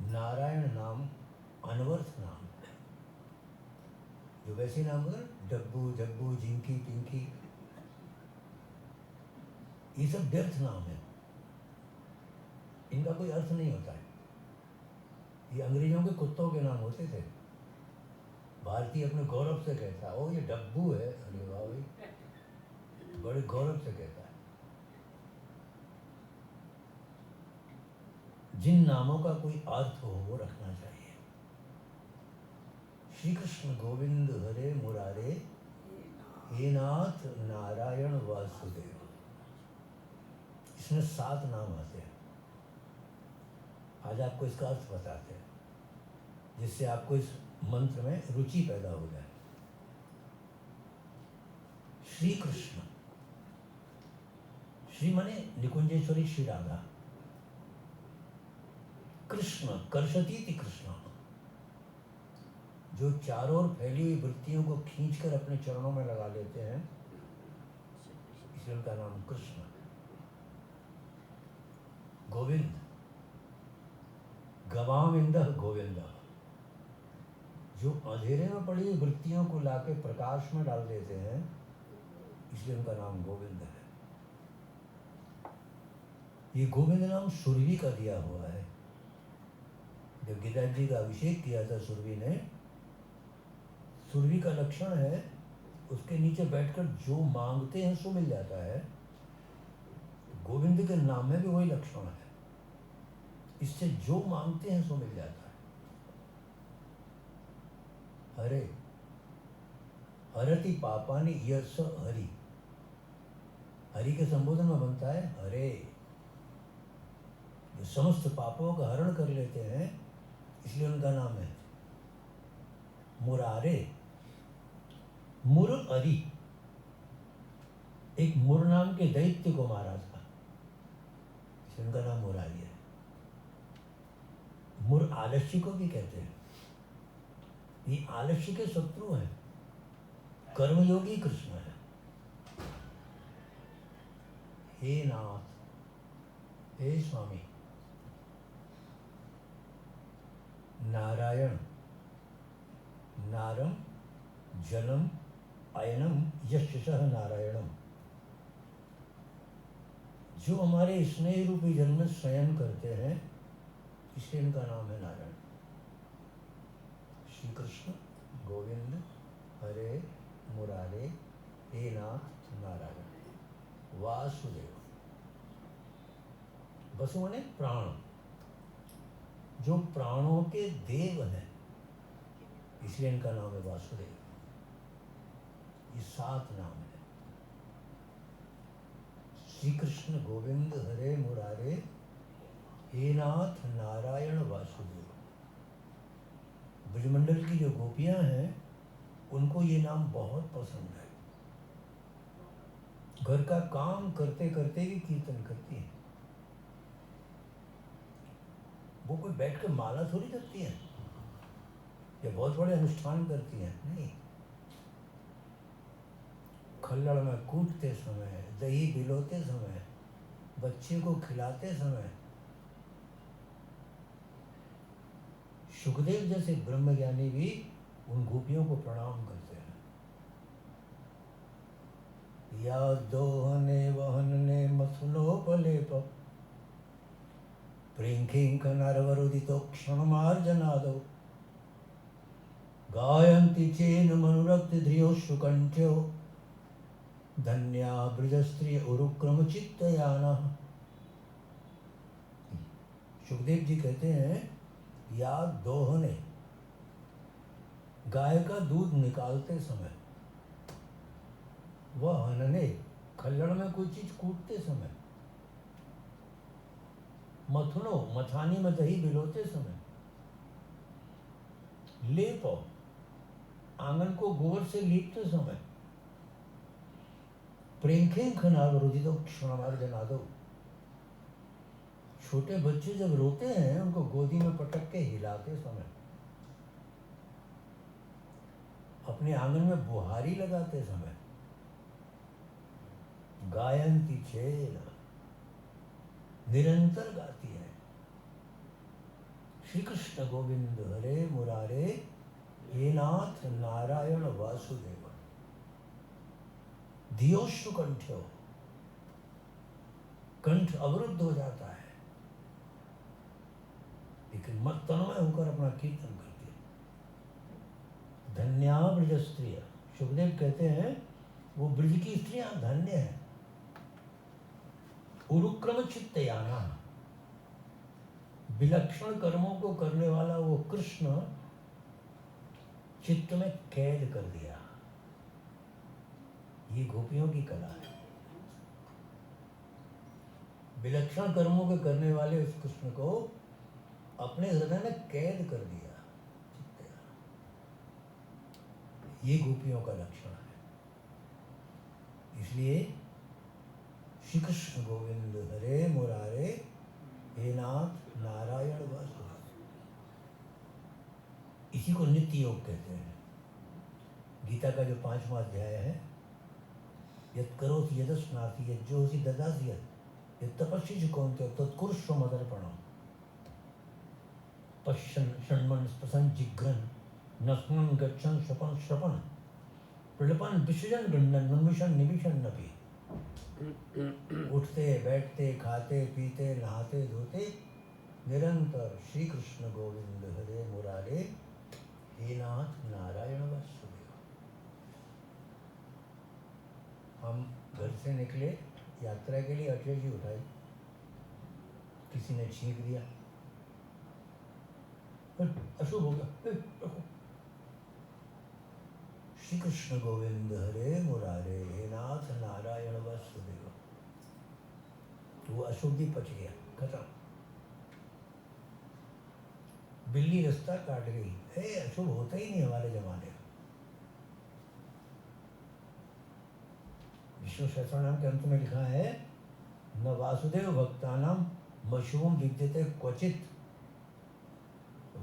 नारायण नाम अनवर्थ नाम है। जो वैसे नाम होते हैं डब्बू जब्बू जिंकी पिंकी, ये सब व्यर्थ नाम है, इनका कोई अर्थ नहीं होता है। ये अंग्रेजों के कुत्तों के नाम होते थे। भारतीय अपने गौरव से कहता है, ओ ये डब्बू है, अरे वाह भाई, बड़े गौरव से कहता है। जिन नामों का कोई अर्थ हो वो रखना चाहिए। श्री कृष्ण गोविंद हरे मुरारे, हे नाथ नारायण वासुदेव। इसमें 7 नाम आते हैं। आज आपको इसका अर्थ बताते हैं, जिससे आपको इस मंत्र में रुचि पैदा हो जाए। श्री कृष्ण, श्री माने निकुंजेश्वरी श्री राधा। कृष्ण कर्षतीति कृष्ण, जो चारों ओर फैली हुई वृत्तियों को खींचकर अपने चरणों में लगा लेते हैं, इसलिए उनका नाम कृष्ण। गोविंद, गवामिंदः गोविंद, जो अंधेरे में पड़ी हुई वृत्तियों को लाके प्रकाश में डाल देते हैं, इसलिए उनका नाम गोविंद है। ये गोविंद नाम सुरभि का दिया हुआ है। जब गिरिराज जी का अभिषेक किया था सुरभि ने, सुरभि का लक्षण है उसके नीचे बैठकर जो मांगते हैं सो मिल जाता है। गोविंद के नाम में भी वही लक्षण है, इससे जो मांगते हैं सो मिल जाता है। हरे हरति पापानि यश हरि, हरि के संबोधन में बनता है हरे। जो समस्त पापों का हरण कर लेते हैं इसलिए उनका नाम है मुरारे। मुर अरि, एक मुर नाम के दैत्य को मारा था, इसलिए उनका नाम मुरारी है। मुर आलस्य को भी कहते हैं, ये आलस्य के शत्रु हैं, कर्मयोगी कृष्ण है। हे नाथ, हे स्वामी, नारायण नारम जलम अयनम यशः नारायणम, जो हमारे स्नेह रूपी जल में शयन करते हैं इसलिए इनका नाम है नारायण। श्री कृष्ण गोविंद हरे मुरारे हे नाथ नारायण वासुदेव। वसु माने प्राण, जो प्राणों के देव हैं इसलिए इनका नाम है वासुदेव। ये 7 नाम है, श्री कृष्ण गोविंद हरे मुरारे हे नाथ नारायण वासुदेव। ब्रजमंडल की जो गोपियां हैं उनको ये नाम बहुत पसंद है, घर का काम करते करते भी कीर्तन करती हैं। वो कोई बैठ कर माला थोड़ी करती हैं या बहुत बड़े अनुष्ठान करती हैं, नहीं। खल्लड़ में कूटते समय, दही भिगोते समय, बच्चे को खिलाते समय, सुखदेव जैसे ब्रह्मज्ञानी भी उन गोपियों को प्रणाम करते हैं। या दोहने वहनने मथुनोपलेप प्रिंखिंक नरवरुदितो क्षणमार्जनादो गायन्ति चेन मनुरक्ति ध्रियोषु कंठ्यो धन्या ब्रजस्त्री उरुक्रम चित्तयाना। सुखदेव जी कहते हैं या दोहने, गाय का दूध निकालते समय, वह हनने, खल्लड़ में कोई चीज कूटते समय, मथुनो, मथानी में दही भिगोते समय, लेपो, आंगन को गोबर से लीपते समय, प्रेंखें खनावरुदितो क्षणमार्जनादो, छोटे बच्चे जब रोते हैं उनको गोदी में पटक के हिलाते समय, अपने आंगन में बुहारी लगाते समय, गायन्ति चेन, निरंतर गाती है श्री कृष्ण गोविंद हरे मुरारे हे नाथ नारायण वासुदेव। धियोश्रु कंठ्यो, कंठ अवरुद्ध हो जाता है लेकिन मत तन्मय होकर अपना कीर्तन करती है। धन्या ब्रज स्त्रिय, सुखदेव कहते हैं वो ब्रज की स्त्रियां धन्य हैं। उरुक्रम चित्तयाना, विलक्षण कर्मों को करने वाला वो कृष्ण चित्त में कैद कर दिया। ये गोपियों की कला है, विलक्षण कर्मों के करने वाले उस कृष्ण को अपने हृदय में कैद कर दिया। ये गोपियों का लक्षण है। इसलिए श्री कृष्ण गोविंद हरे मुरारे हे नाथ नारायण वासुदेव, इसी को नित्य योग कहते हैं। गीता का जो 5वां अध्याय है, यत् करोति यदस्नाति यज्जोषि ददासि यत् तपस्वी कौन्तेय तत्कुरुष्व मदर्पणम् पश्यन् शृण्वन् स्पृशन् जिघ्रन् नस्मन् गच्छन् शपन् श्रपन् प्रलपन् विसृजन् गृह्णन् उन्मिषन् निमिषन्नपि। उठते बैठते खाते पीते नहाते धोते निरंतर श्री कृष्ण गोविंद हरे मुरारे हे नाथ नारायण वासुदेव। हम घर से निकले यात्रा के लिए, अटैची उठाई, किसी ने छींक दिया, अशुभ हो गया। श्री कृष्ण गोविंद हरे मुरारे हे नाथ नारायण वासुदेव, वो अशुभ भी पच गया, खत्म। बिल्ली रास्ता काट गई, अशुभ होता ही नहीं हमारे जमाने में। विष्णु सहस्त्रनाम के अंत में लिखा है न वासुदेव भक्तानाम मशूम विद्यते क्वचित।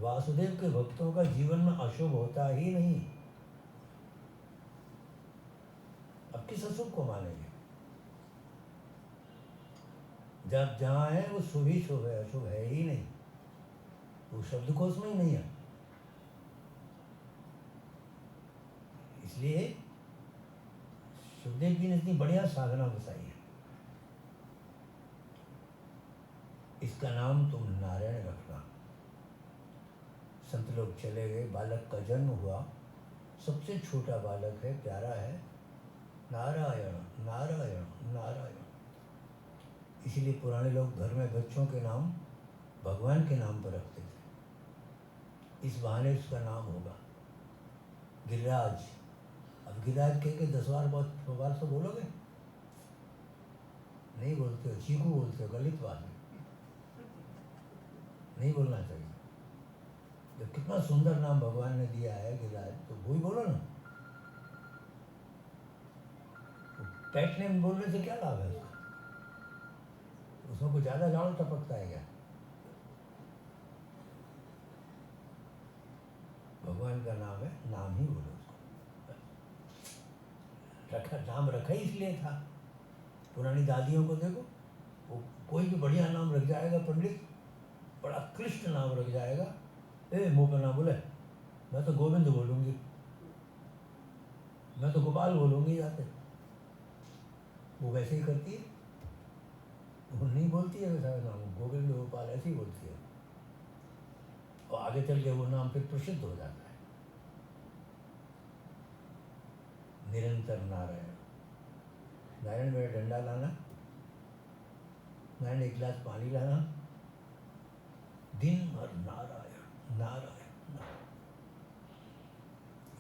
वासुदेव के भक्तों का जीवन में अशुभ होता ही नहीं। अब किस अशुभ को मानेंगे? जब जहां है वो शुभ ही शुभ है, अशुभ है ही नहीं, वो शब्दकोश में ही नहीं है। इसलिए सुखदेव जी ने इतनी बढ़िया साधना बताई है, इसका नाम तुम नारायण रखना। संत लोग चले गए, बालक का जन्म हुआ, सबसे छोटा बालक है, प्यारा है, नारायण नारायण नारायण। इसीलिए पुराने लोग घर में बच्चों के नाम भगवान के नाम पर रखते थे, इस बहाने उसका नाम होगा गिरिराज। अब गिरिराज कह के 10 बार तो बोलोगे? नहीं बोलते हो, चीकू बोलते हो, गलत बात है, नहीं बोलना चाहिए। जब कितना सुंदर नाम भगवान ने दिया है गिरिराज, तो वो ही बोलो ना। पेट नेम बोलने से क्या लाभ है उसका? उसमें कुछ ज्यादा लाड़ टपकता है क्या? भगवान का नाम है, नाम ही बोलो उसको। रखा, नाम रखा ही इसलिए था। पुरानी दादियों को देखो, वो कोई भी बढ़िया नाम रख जाएगा, पंडित बड़ा क्लिष्ट नाम रख जाएगा, मुंह पर ना बोले, मैं तो गोविंद बोलूंगी, मैं तो गोपाल बोलूंगी जाते। वो वैसे ही करती है, वो नहीं बोलती है वैसा नाम, गोविंद गोपाल ऐसे ही बोलती है, और आगे चल के वो नाम फिर प्रसिद्ध हो जाता है। निरंतर नारायण, नारायण मेरा डंडा लाना, नारायण एक गिलास पानी लाना, दिन भर नारायण नारायण नारायण।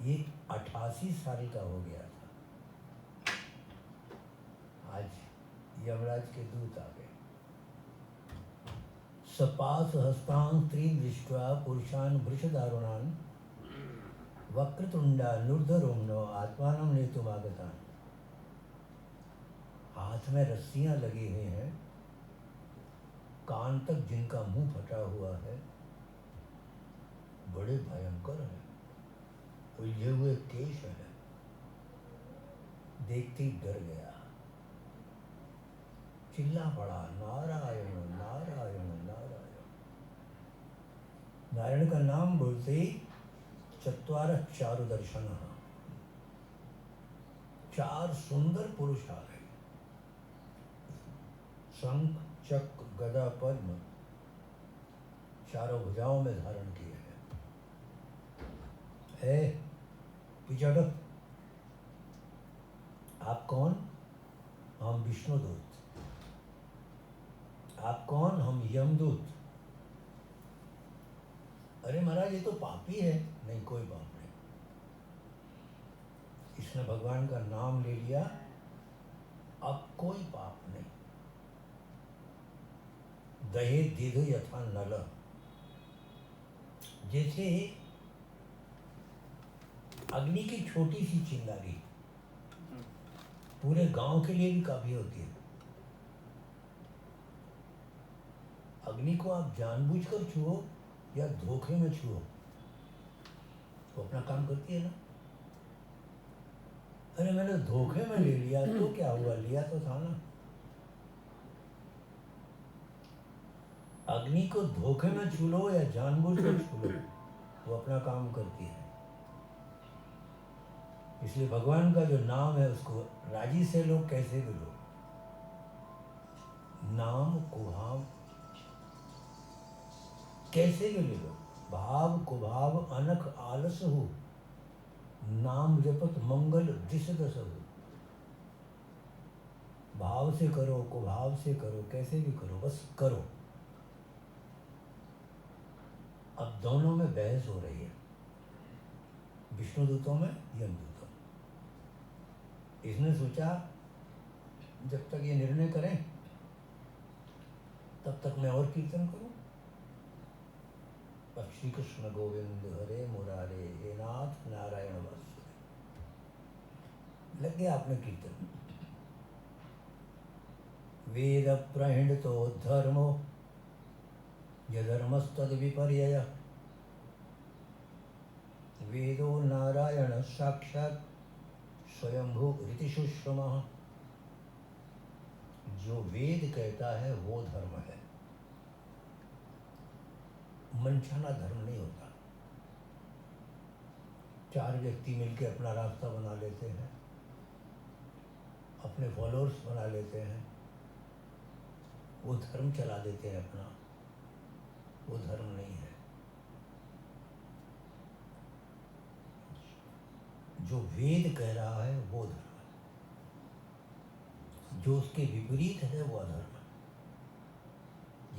ये 88 साल का हो गया था, आज यमराज के दूत आ गए। सपास हस्तान स्त्रीन दृष्ट्वा पुरुषान वृषदारुणान वक्रतुंडा नूर्धरोम्नो आत्मानं नेतुमागतान। हाथ में रस्सियां लगी हुई हैं, कान तक जिनका मुंह फटा हुआ है, बड़े भयंकर है, उलझे हुए केश है, देखते ही डर गया, चिल्ला पड़ा नारायण नारायण नारायण। नारायण का नाम बोलते ही चत्वारः चारु दर्शनः, 4 सुंदर पुरुष आ गए, शंख चक्र गदा पद्म चारों भुजाओं में धारण किए हैं। पीछे हटो, आप कौन? हम विष्णुदूत। आप कौन? हम यमदूत। अरे महाराज ये तो पापी है। नहीं, कोई पाप नहीं, इसने भगवान का नाम ले लिया, अब कोई पाप नहीं। दहे दीध यथा नल, जैसे अग्नि की छोटी सी चिंगारी पूरे गांव के लिए भी काफी होती है। अग्नि को आप जानबूझकर छुओ या धोखे में छुओ, वो अपना काम करती है ना। अरे मैंने धोखे में ले लिया तो क्या हुआ, लिया तो था ना। अग्नि को धोखे में छू लो या जानबूझकर छू लो, वो अपना काम करती है। इसलिए भगवान का जो नाम है उसको राजी से लो, कैसे भी लो। नाम कुहाम कैसे भी ले लो, भाव कुभाव अनख आलस हो, नाम जपत मंगल दिस दस हो। भाव से करो, कुभाव से करो, कैसे भी करो, बस करो। अब दोनों में बहस हो रही है, विष्णु दूतों में, यमदूतों में। इसने सोचा जब तक ये निर्णय करें तब तक मैं और कीर्तन करूं। पर श्री कृष्ण गोविंद हरे मुरारे, हे नाथ नारायण वासुदेव, लग गया आपने कीर्तन। वेद प्रणीतो धर्मो यधर्मस्तद विपर्यय, वेदो नारायण साक्षात स्वयंभू ऋति सुषमा। जो वेद कहता है वो धर्म है, मनचाना धर्म नहीं होता। चार व्यक्ति मिलकर अपना रास्ता बना लेते हैं, अपने फॉलोअर्स बना लेते हैं, वो धर्म चला देते हैं अपना, वो धर्म नहीं है। जो वेद कह रहा है वो धर्म है, जो उसके विपरीत है वो अधर्म है।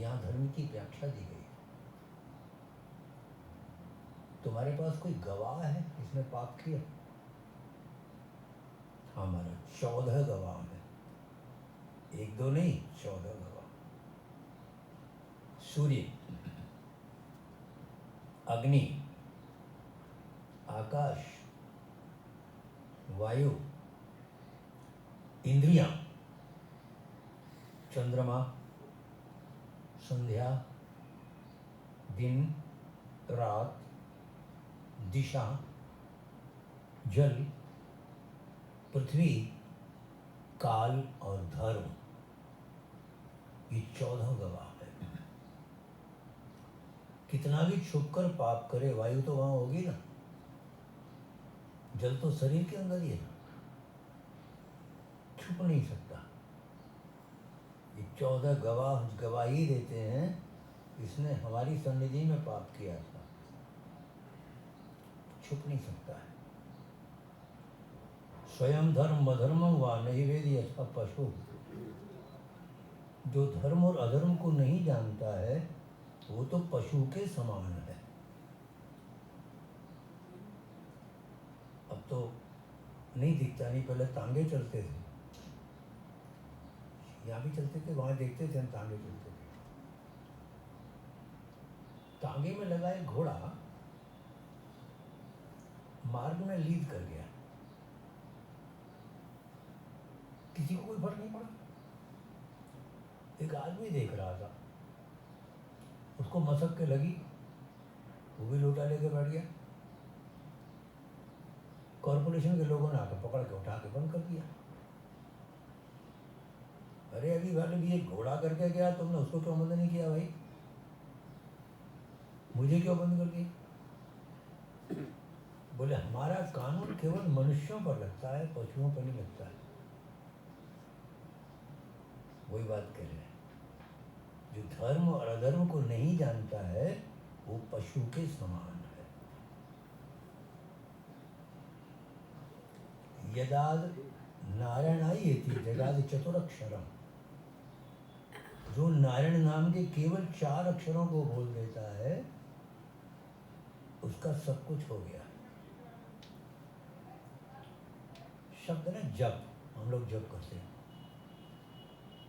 यहाँ धर्म की व्याख्या दी गई है। तुम्हारे पास कोई गवाह है इसने पाप किया? हमारा 14 गवाह है, एक दो नहीं, 14 गवाह। सूर्य, अग्नि, आकाश, वायु, इंद्रियां, चंद्रमा, संध्या, दिन रात, दिशा, जल, पृथ्वी, काल और धर्म, ये 14 गवाह है। कितना भी छुपकर पाप करे, वायु तो वहां होगी ना, जल तो शरीर के अंदर ही है, छुप नहीं सकता। ये 14 गवाह गवाही देते हैं, इसने हमारी सन्निधि में पाप किया था, छुप नहीं सकता है। स्वयं धर्म अधर्म व नहीं वेदी अथवा पशु। जो धर्म और अधर्म को नहीं जानता है वो तो पशु के समान है। अब तो नहीं दिखता, नहीं पहले तांगे चलते थे, यहाँ भी चलते थे, वहां देखते थे हम तांगे चलते थे। तांगे में लगा एक घोड़ा मार्ग में लीद कर गया, किसी को कोई फर्क नहीं पड़ा। एक आदमी देख रहा था, उसको मसक के लगी, वो भी लोटा लेके बैठ गया। कॉर्पोरेशन के लोगों ने आकर पकड़ के उठा के बंद कर दिया। अरे अभी वाले भी एक घोड़ा करके गया, तुमने उसको क्यों बंद नहीं किया भाई? मुझे क्यों बंद कर दिया? बोले हमारा कानून केवल मनुष्यों पर लगता है, पशुओं पर नहीं लगता है। वही बात कह रहे हैं, जो धर्म और अधर्म को नहीं जानता है वो पशु के समान है। यदाद नारायणाई जगाद चतुरक्षरम। जो नारायण नाम के केवल 4 अक्षरों को बोल देता है उसका सब कुछ हो गया। शब्द ना जप, हम लोग जप करते हैं,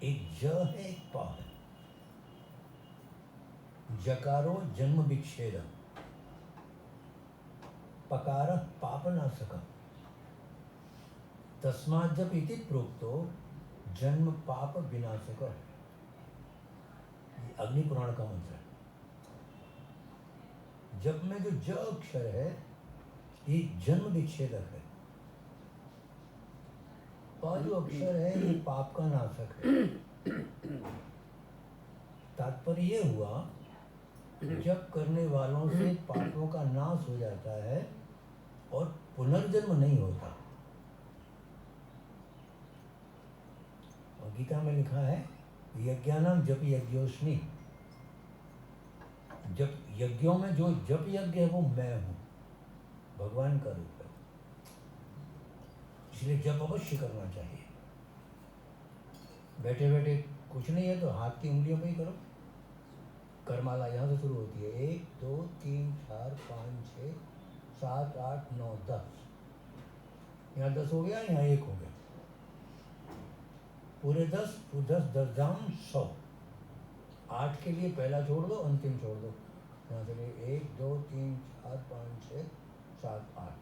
एक ज है एक पा है। जकारो जन्म विच्छेद, पकार पाप नाशक, तस्मात् जप इति प्रोक्तो जन्म पाप विनाशक। ये अग्नि पुराण का मंत्र है। जप में जो ज अक्षर है ये जन्म विच्छेदक है, पा जो अक्षर है ये पाप का नाशक है। तात्पर्य ये हुआ जप करने वालों से पापों का नाश हो जाता है और पुनर्जन्म नहीं होता। और गीता में लिखा है यज्ञानाम जप यज्ञोष्णी, जप यज्ञों में जो जप यज्ञ है वो मैं हूँ, भगवान का रूप है, इसलिए जप अवश्य करना चाहिए। बैठे बैठे कुछ नहीं है तो हाथ की उंगलियों पे ही करो। करमाला यहाँ से शुरू होती है, 1 2 3 4 5 6 7 8 9 10। यहाँ 10 हो गया, यहाँ 1 हो गया, पूरे 10, 10 10 जाम 100। 8 के लिए पहला छोड़ दो, अंतिम छोड़ दो। यहाँ से 1 2 3 4 5 6 7 8,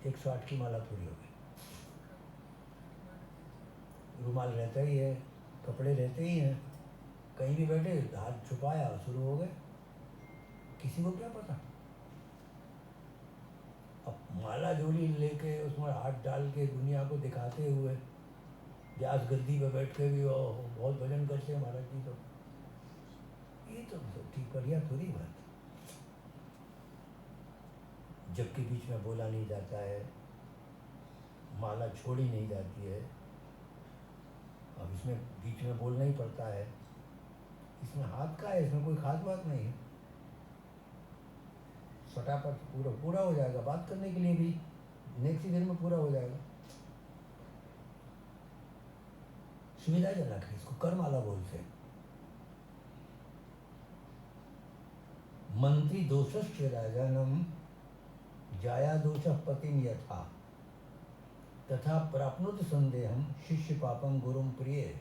108 की माला पूरी हो गई। रुमाल रहता ही है, कपड़े रहते ही हैं, कहीं भी बैठे हाथ छुपाया शुरू हो गए, किसी को क्या पता। अब माला झोली लेके उसमें हाथ डाल के दुनिया को दिखाते हुए व्यास गद्दी पे बैठ के भी बहुत भजन करते हैं महाराज जी, तो ये तो ठीक बढ़िया थोड़ी बात। जबकि बीच में बोला नहीं जाता है, माला छोड़ी नहीं जाती है, अब इसमें बीच में बोलना ही पड़ता है। इसमें हाथ का है, इसमें कोई खास बात नहीं है, फटाफट पूरा हो जाएगा। बात करने के लिए भी नेक्स्ट ही दिन में पूरा हो जाएगा, सुविधाजनक है, इसको करमाला बोलते हैं। मंत्री दोषश्च राजानम जाया दोष पतिम यथा तथा प्राप्नुत संदेहम शिष्य पापम गुरुम प्रिय।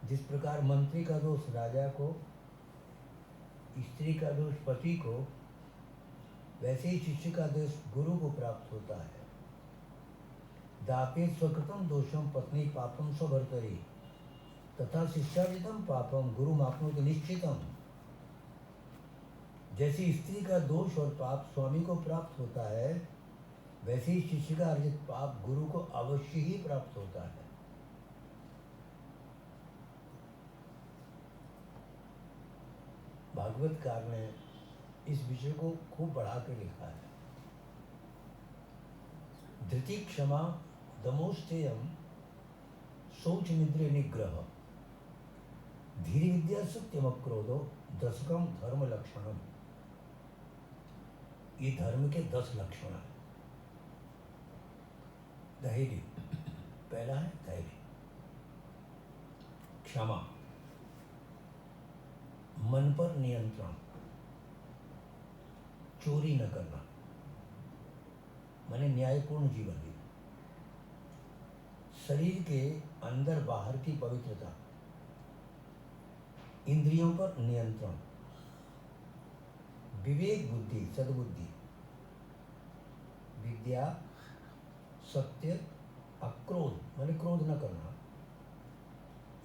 जिस प्रकार मंत्री का दोष राजा को, स्त्री का दोष पति को, वैसे ही शिष्य का दोष गुरु को प्राप्त होता है। दापे स्वकृतम दोषम पत्नी पापम स्वभर्तरी तथा शिष्यार्जितम पापम गुरु मापनोति निश्चितम। जैसे स्त्री का दोष और पाप स्वामी को प्राप्त होता है, वैसे ही शिष्य का अर्जित पाप गुरु को अवश्य ही प्राप्त होता है। भागवतकार ने इस विषय को खूब बढ़ा के लिखा है। धृति क्षमा दमोस्तेयम शौच निद्रे निग्रह धीर विद्या सत्यम क्रोधो दशकम धर्म लक्षणम। ये धर्म के 10 लक्षण हैं। धैर्य पहला है, धैर्य। क्षमा, मन पर नियंत्रण, चोरी न करना, माने न्यायपूर्ण जीवन जीना। शरीर के अंदर बाहर की पवित्रता, इंद्रियों पर नियंत्रण, विवेक बुद्धि सद्बुद्धि, विद्या, सत्य, अक्रोध माने क्रोध न करना।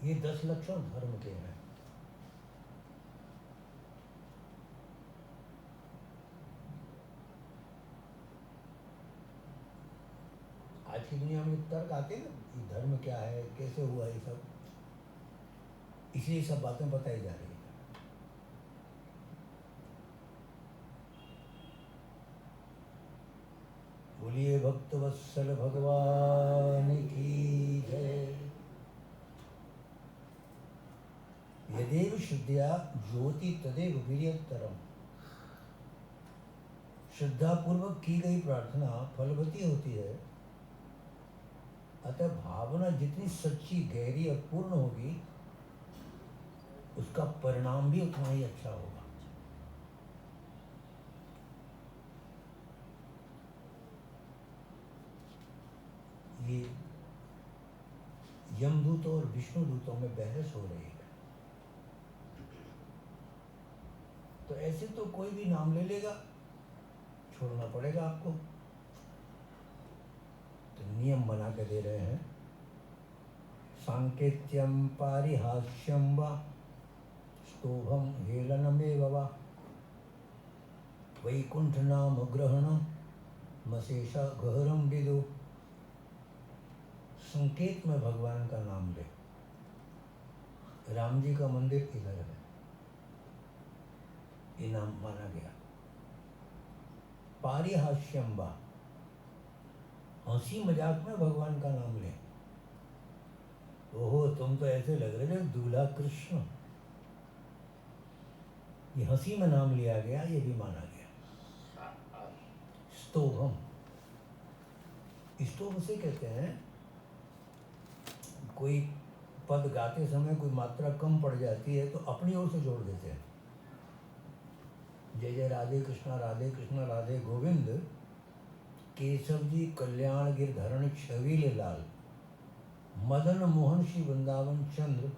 ये 10 लक्षण धर्म के हैं। आज की दुनिया में तर्क आते हैं ना कि धर्म क्या है, कैसे हुआ, ये सब, इसलिए सब बातें बताई जा रही है। बोलिए भक्त वत्सल भगवान की जय। यदेव श्रद्धया ज्योति तदेव वीर्यतरम। श्रद्धा पूर्वक की गई प्रार्थना फलवती होती है। अतः भावना जितनी सच्ची, गहरी और पूर्ण होगी, उसका परिणाम भी उतना ही अच्छा होगा। ये यमदूतों और विष्णु दूतों में बहस हो रही है। तो ऐसे तो कोई भी नाम ले लेगा, छोड़ना पड़ेगा आपको। तो नियम बना के दे रहे हैं। सांकेत्यम पारिहास्यम वा स्तोभम हेलनमेव वा वैकुंठ नाम ग्रहणम मशेषा गहरम विदु। संकेत में भगवान का नाम ले। राम जी का मंदिर इधर है, ये नाम माना गया। पारिहास्यम वा, हंसी मजाक में भगवान का नाम ले। ओहो तुम तो ऐसे लग रहे हो दूल्हा कृष्ण, ये हंसी में नाम लिया गया, ये भी माना गया। स्तोभम, स्तोभ उसे कहते हैं कोई पद गाते समय कोई मात्रा कम पड़ जाती है तो अपनी ओर से जोड़ देते हैं। जय जय राधे कृष्णा राधे गोविंद, केशव जी कल्याण गिरधरण छवील लाल, मदन मोहन श्री वृंदावन चंद्र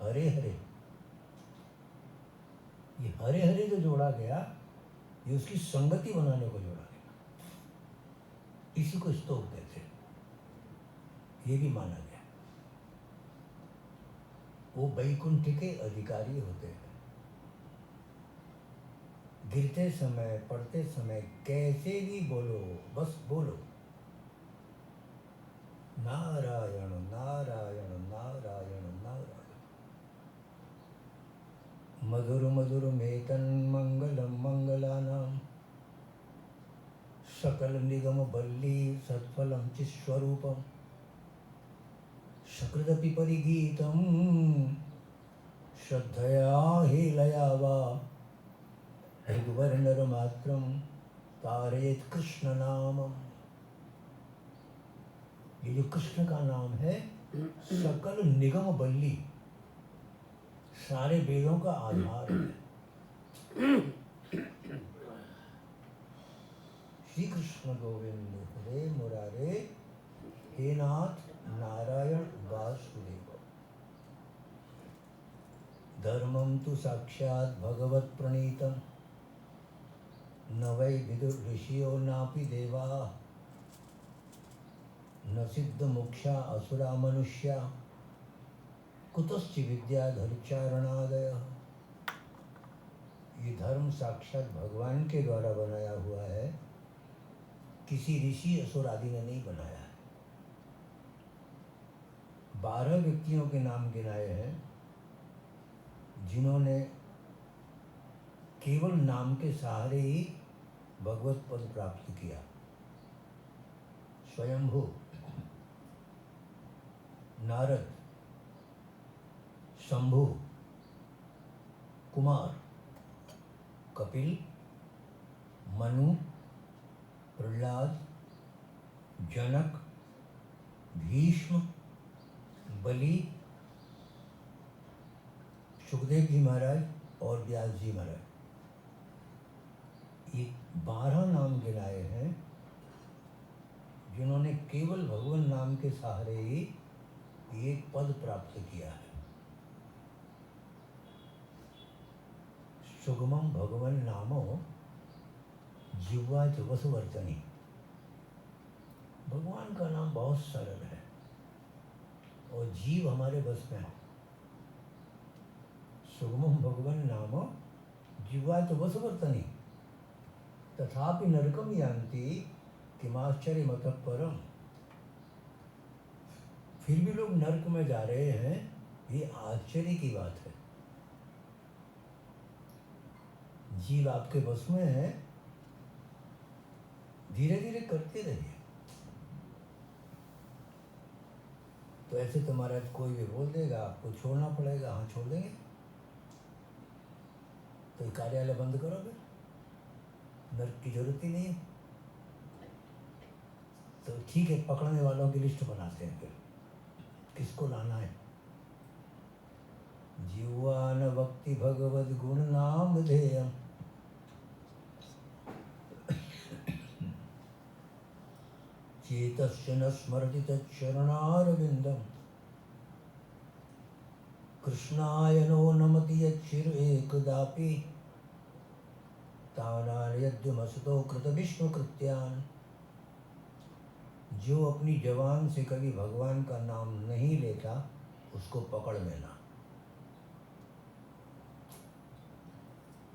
हरे हरे। ये हरे हरे जो जोड़ा गया, ये उसकी संगति बनाने को जोड़ा गया, इसी को स्तोभ कहते हैं। ये भी माना गया। वो वैकुंठ के अधिकारी होते हैं। गिरते समय पढ़ते समय कैसे भी बोलो, बस बोलो नारायण नारायण नारायण नारायण। मधुर मधुर मेतन मंगलम मंगलानाम, सकल निगम बल्ली सत्फलम चिस्वरूपम, सकृदपि परिगीतम श्रद्धया हेलया वा, रघुवर मात्रम तारयेत कृष्ण नामम। ये जो कृष्ण का नाम है, सकल निगम बल्ली, सारे वेदों का आधार है। श्री कृष्ण गोविंद हरे मुरारे, हे नाथ नारायण वासुदेव। धर्मं तु साक्षात् भगवत् प्रणीतम्, न वै विदुर ऋषियो नापि देवा, न सिद्ध मोक्षा असुरा मनुष्या, कुतश्चि विद्याधरचारणादय। ये धर्म साक्षात भगवान के द्वारा बनाया हुआ है, किसी ऋषि असुर आदि ने नहीं बनाया है। 12 व्यक्तियों के नाम गिनाए हैं जिन्होंने केवल नाम के सहारे ही भगवत पद प्राप्त किया। स्वयंभू, नारद, शंभु, कुमार, कपिल, मनु, प्रहलाद, जनक, भीष्म, बलि, सुखदेव जी महाराज और व्यास जी महाराज। ये 12 नाम गिनाए हैं जिन्होंने केवल भगवान नाम के सहारे ही ये पद प्राप्त किया है। सुगमम भगवन नामो जिह्वा च वसुवर्तनी। भगवान का नाम बहुत सरल है और जीव हमारे बस में है। सुगमम भगवन नामो जिह्वा च वसुवर्तनी, तथापि नरकम यान्ति किमाश्चर्य मतः परम। फिर भी लोग नरक में जा रहे हैं, ये आश्चर्य की बात है। जीव आपके बस में है, धीरे धीरे करते रहिए। तो ऐसे तो महाराज कोई भी बोल देगा, आपको छोड़ना पड़ेगा। हाँ, छोड़ देंगे तो कार्यालय बंद करो, फिर नर्क की जरूरत ही नहीं है। तो ठीक है, पकड़ने वालों की लिस्ट बनाते हैं, फिर किसको लाना है। जीवान भक्ति भगवद गुण नाम धेयम, चेतस्य न स्मरति तच्छरणारविंदम, कृष्णाय नो नमति यच्छिर एकदापि, तानार्यद्यमसतो कृत विष्णु कृत्यान। जो अपनी जबान से कभी भगवान का नाम नहीं लेता, उसको पकड़ लेना।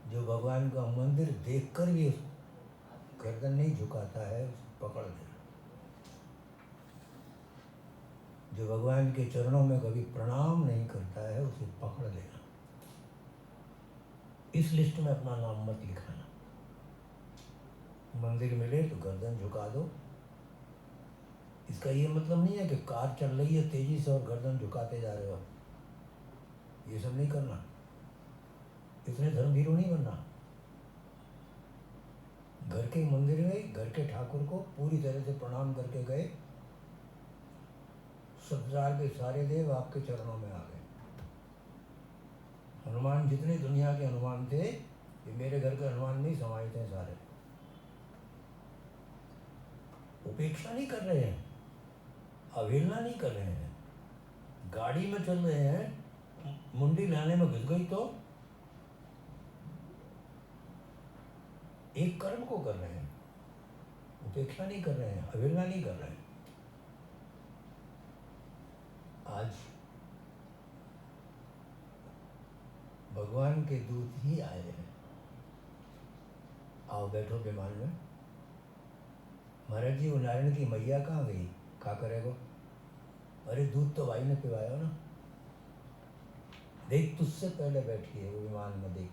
जो भगवान का मंदिर देखकर भी गर्दन नहीं झुकाता है, उसको पकड़ लेना। जो भगवान के चरणों में कभी प्रणाम नहीं करता है, उसे पकड़ लेना। इस लिस्ट में अपना नाम मत लिखाना। मंदिर मिले तो गर्दन झुका दो। इसका ये मतलब नहीं है कि कार चल रही है तेजी से और गर्दन झुकाते जा रहे हो, ये सब नहीं करना। इतने धर्मभीर नहीं बनना। घर के मंदिर में घर के ठाकुर को पूरी तरह से प्रणाम करके गए, संसार के सारे देव आपके चरणों में आ गए। हनुमान जितने दुनिया के हनुमान थे, ये मेरे घर के हनुमान नहीं समाये थे सारे। उपेक्षा नहीं कर रहे हैं, अवहेलना नहीं कर रहे हैं। गाड़ी में चल रहे हैं, मुंडी लाने में घुस गई तो एक कर्म को कर रहे हैं, उपेक्षा नहीं कर रहे हैं, अवहेलना नहीं कर रहे हैं। आज भगवान के दूत ही आए हैं। आओ बैठो विमान में। महाराज जी, वो नारायण की मैया कहाँ गई? क्या करेगो? अरे दूध तो भाई ने पिवाया ना। देख, तुझसे पहले बैठी है वो विमान में। देख,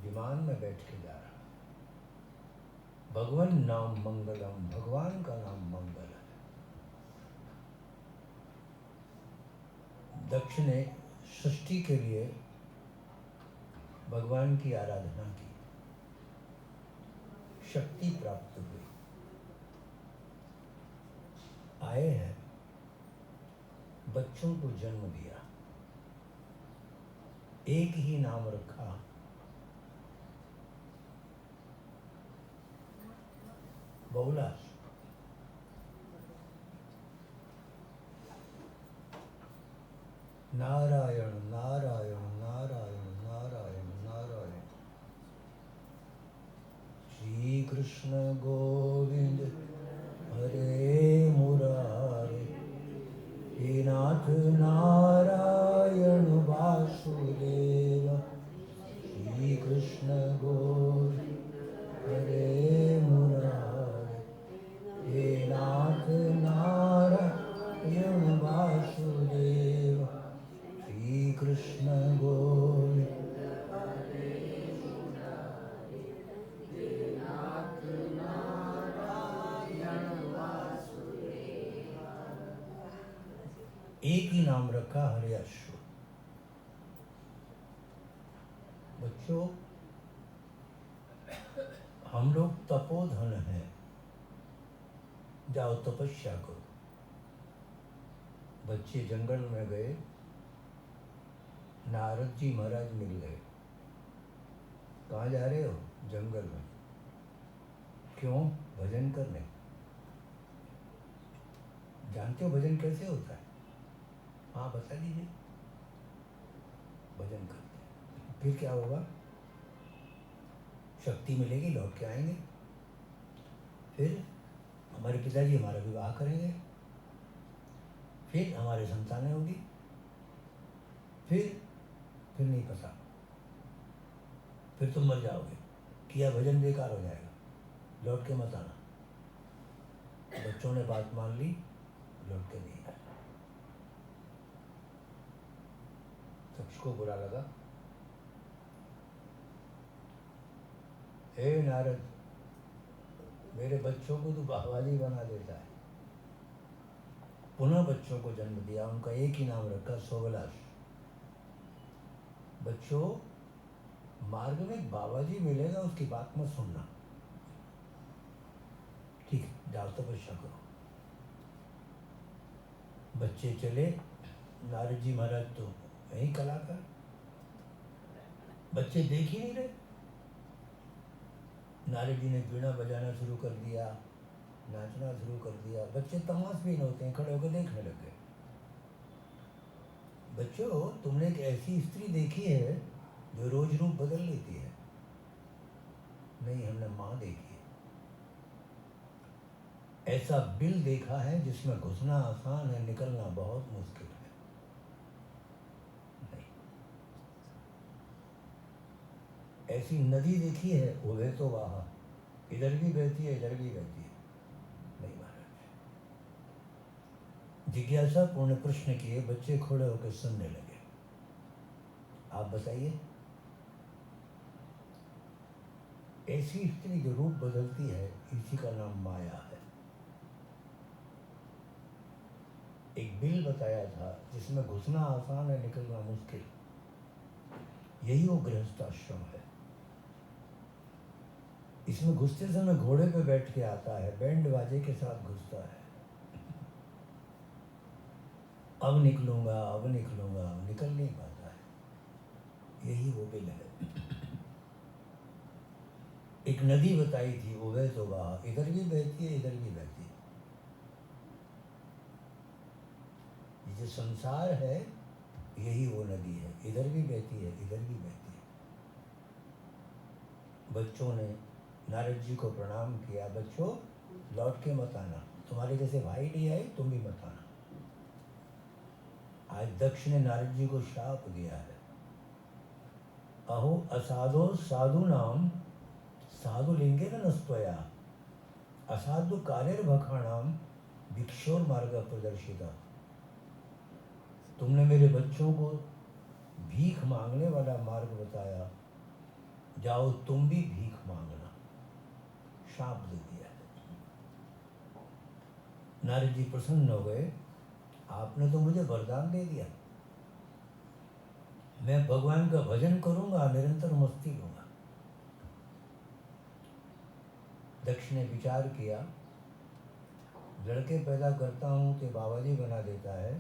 विमान में बैठ के जा रहा। भगवान नाम मंगलम, भगवान का नाम मंगल है। दक्ष ने सृष्टि के लिए भगवान की आराधना की, शक्ति प्राप्त हुई। आए हैं, बच्चों को जन्म दिया, एक ही नाम रखा, बहुलाश। नारायण नारायण नारायण नारायण नारायण। श्री कृष्ण गोविंद हरे मुरारे, हे नाथ नारायण वासुदेव। श्री कृष्ण गोविंद हरे मुरारे, हे नाथ नारायण वासुदेव। श्री कृष्ण गोविंद एक ही नाम रखा, हरे अश्व। बच्चों, हम लोग तपोधन हैं, जाओ तपस्या करो। बच्चे जंगल में गए, नारद जी महाराज मिल गए। कहाँ जा रहे हो? जंगल में। क्यों? भजन करने। जानते हो भजन कैसे होता है? हाँ, बता दीजिए। भजन करते हैं, फिर क्या होगा? शक्ति मिलेगी, लौट के आएंगे। फिर हमारे पिताजी हमारा विवाह करेंगे, फिर हमारे संतानें होगी, फिर नहीं पता, फिर तुम मर जाओगे, किया भजन बेकार हो जाएगा, लौट के मत आना। बच्चों ने बात मान ली, लौट के नहीं आए। सबको बुरा लगा। हे नारद, मेरे बच्चों को तो बाहवाली बना देता है। पुनः बच्चों को जन्म दिया, उनका एक ही नाम रखा, सोवलाश। बच्चों, मार्ग में बाबा जी मिलेगा, उसकी बात मत सुनना, ठीक है? जाओ तपस्या करो। बच्चे चले। नारद जी महाराज तो यही कलाकार, बच्चे देख ही नहीं रहे। नारद जी ने वीणा बजाना शुरू कर दिया, नाचना शुरू कर दिया। बच्चे तमाशबीन होते हैं, खड़े होकर देखने लग गए। बच्चों, तुमने एक ऐसी स्त्री देखी है जो रोज रूप बदल लेती है? नहीं, हमने माँ देखी है। ऐसा बिल देखा है जिसमें घुसना आसान है, निकलना बहुत मुश्किल है। नहीं। ऐसी नदी देखी है, वो बहे तो वहाँ, इधर भी बहती है, इधर भी बहती है। नहीं महाराज। जिज्ञासा पूर्ण प्रश्न किए, बच्चे खड़े होकर सुनने लगे। आप बताइए, ऐसी स्त्री जो रूप बदलती है, इसी का नाम माया है। एक बिल बताया था जिसमें घुसना आसान है, निकलना मुश्किल। यही वो गृहस्थाश्रम है। इसमें घुसते समय घोड़े पे बैठ के आता है, बैंड बाजे के साथ घुसता है। अब निकलूंगा, अब निकलूंगा, अब निकल नहीं पाता है। यही वो बिल है। एक नदी बताई थी, वो वह तो बहा, इधर भी बहती है, इधर भी बहती है। ये जो संसार है यही वो नदी है, इधर भी बहती है, इधर भी बहती है। बच्चों ने नारद जी को प्रणाम किया, बच्चों लौट के मत आना, तुम्हारे जैसे भाई नहीं आए, तुम भी मत आना। आज दक्ष ने नारद जी को शाप दिया है, अहो असाधो साधु नाम साधु लिंगे न नस्त्वया, असाधु कार्य भखाणाम भिक्षोर मार्ग प्रदर्शिता। तुमने मेरे बच्चों को भीख मांगने वाला मार्ग बताया, जाओ तुम भी भीख मांगना, शाप दे दिया है। नारद जी प्रसन्न हो गए, आपने तो मुझे वरदान दे दिया, मैं भगवान का भजन करूंगा, निरंतर मस्ती लूंगा। दक्ष ने विचार किया, लड़के पैदा करता हूं तो बाबा जी बना देता है,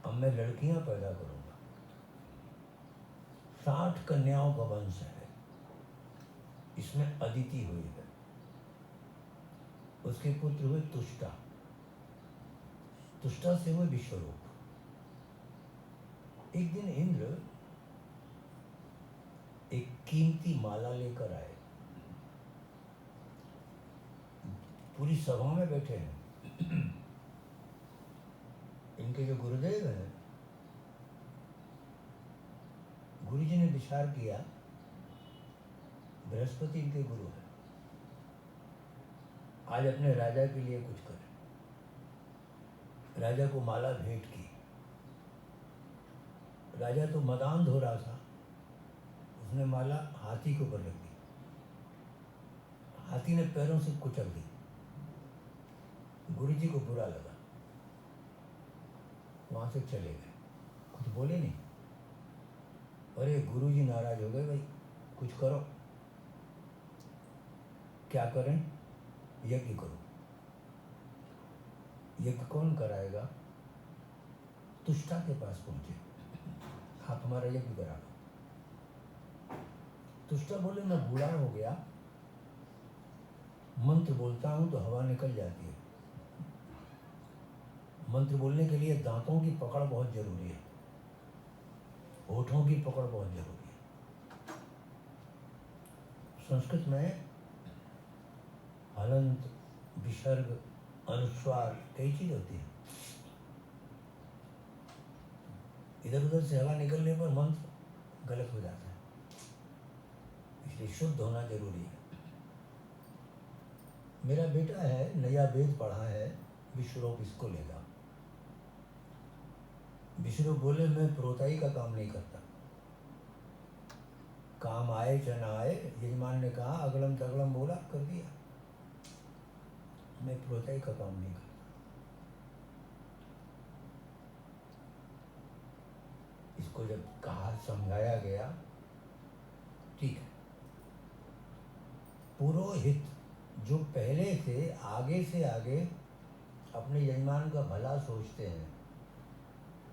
अब मैं लड़कियां पैदा करूंगा। 60 कन्याओं का वंश है, इसमें अदिति हुई है, उसके पुत्र हुए तुष्टा, तुष्टा से हुए विश्वरूप। एक दिन इंद्र एक कीमती माला लेकर आए, पूरी सभा में बैठे हैं। इनके जो गुरुदेव हैं, गुरु जी ने विचार किया, बृहस्पति इनके गुरु है, आज अपने राजा के लिए कुछ करें। राजा को माला भेंट की। राजा तो मदान हो रहा था, उसने माला हाथी के ऊपर रख दी, हाथी ने पैरों से कुचल दी। गुरु जी को बुरा लगा, वहां से चले गए, कुछ बोले नहीं। अरे गुरु जी नाराज हो गए, भाई कुछ करो। क्या करें? यज्ञ करो। यज्ञ कौन कराएगा? तुष्टा के पास पहुंचे, आप हमारा यज्ञ करा दो। तुष्टा बोले, मैं बूढ़ा हो गया, मंत्र बोलता हूं तो हवा निकल जाती है। मंत्र बोलने के लिए दांतों की पकड़ बहुत जरूरी है, होठों की पकड़ बहुत जरूरी है। संस्कृत में हलंत, विसर्ग, अनुस्वार कई चीज होती है। इधर उधर से हवा निकलने पर मंत्र गलत हो जाता है, इसलिए शुद्ध होना जरूरी है। मेरा बेटा है, नया वेद पढ़ा है, विश्वरूप इसको ले जाओ। विष्णु बोले, मैं प्रोताई का काम नहीं करता, काम आए चाहे ना आए। यजमान ने कहा, अगलम तगलम बोला, कर दिया, मैं प्रोताई का काम नहीं करता। इसको जब कहा, समझाया गया, ठीक है। पुरोहित जो पहले से आगे अपने यजमान का भला सोचते हैं,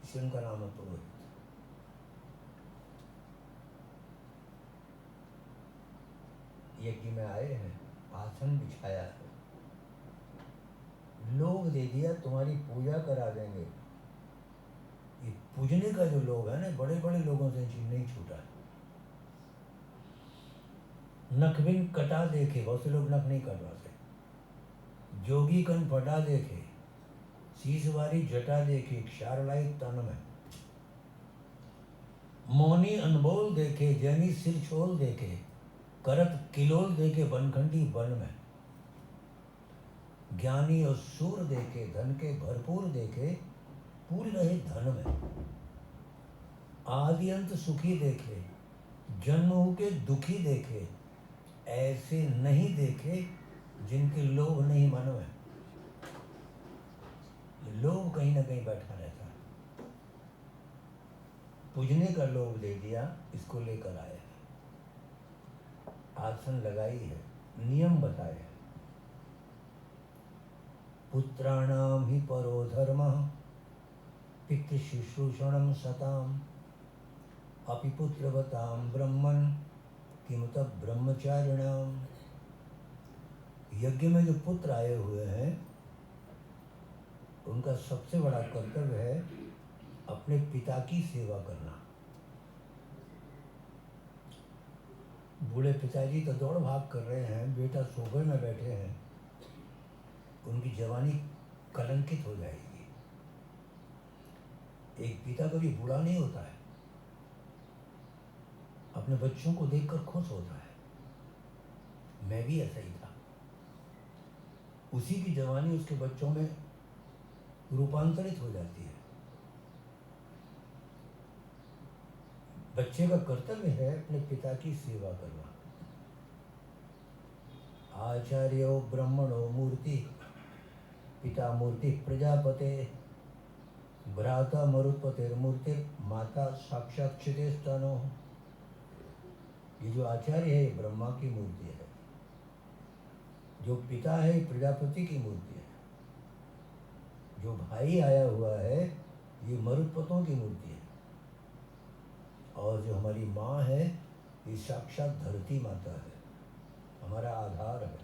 इसलिए उनका नाम है पुरोहित। यज्ञ में आए हैं, आसन बिछाया है, लोग दे दिया, तुम्हारी पूजा करा देंगे। ये पूजने का जो लोग है ना, बड़े बड़े लोगों से नहीं छूटा। नख बिन कटा देखे, बहुत से लोग नख नहीं कटवाते। जोगी कन फटा देखे, शीश वारी जटा देखे, क्षार लाई तन में। मौनी अनबोल देखे, जैनी सिर छोल देखे, करत किलोल देखे, बनखंडी वन में। ज्ञानी और सूर देखे, धन के भरपूर देखे, पूरी रहे धन में। आदि अंत सुखी देखे, जन्म हो के दुखी देखे, ऐसे नहीं देखे जिनके लोभ नहीं मन में। लोभ कहीं ना कहीं बैठा रहता है। पूजने का लोभ दे दिया, इसको लेकर आए, आसन लगाई है, नियम बताए हैं। पुत्राणाम ही परो धर्मः पितृशुश्रूषणं सताम अपि पुत्रवताम ब्रह्मन् किमुत ब्रह्मचारिणाम। यज्ञ में जो पुत्र आए हुए हैं उनका सबसे बड़ा कर्तव्य है अपने पिता की सेवा करना। बूढ़े पिताजी तो दौड़ भाग कर रहे हैं, बेटा सोफे में बैठे हैं, उनकी जवानी कलंकित हो जाएगी। एक पिता कभी बूढ़ा नहीं होता है, अपने बच्चों को देखकर खुश होता है। मैं भी ऐसा ही था। उसी की जवानी उसके बच्चों में रूपांतरित हो जाती है। बच्चे का कर्तव्य है अपने पिता की सेवा करना। आचार्यो ब्रह्मणो मूर्ति पिता मूर्ति प्रजापते भ्राता मरुत्पतिर्मूर्ति माता साक्षात क्षितिस्तनो। ये जो आचार्य है ये ब्रह्मा की मूर्ति है, जो पिता है प्रजापति की मूर्ति है, जो भाई आया हुआ है ये मरुत्पतों की मूर्ति है, और जो हमारी माँ है ये साक्षात धरती माता है, हमारा आधार है।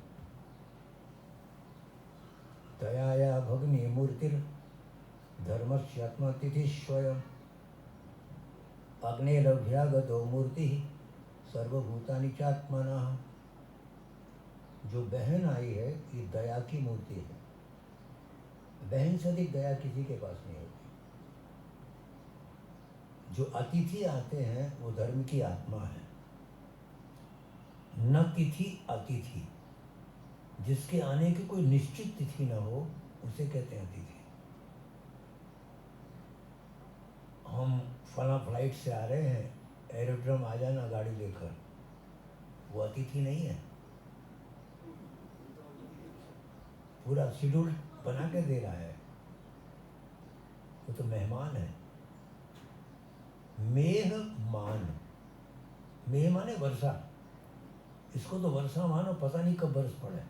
दयाया भगनी मूर्तिर धर्मस्यात्मा तिथि स्वयं अग्नेरभ्यागतो मूर्ति सर्वभूतानि चात्मना। जो बहन आई है ये दया की मूर्ति है। बहन से अधिक दया किसी के पास नहीं होती। जो अतिथि आते हैं वो धर्म की आत्मा है। न तिथि अतिथि, जिसके आने की कोई निश्चित तिथि न हो उसे कहते हैं अतिथि। हम फला फ्लाइट से आ रहे हैं, एरोड्रम आ जाना गाड़ी लेकर, वो अतिथि नहीं है। पूरा शेड्यूल बना के दे रहा है, वो तो मेहमान है। मेहमान, मेह माने वर्षा, इसको तो वर्षा मानो, पता नहीं कब बरस पड़े,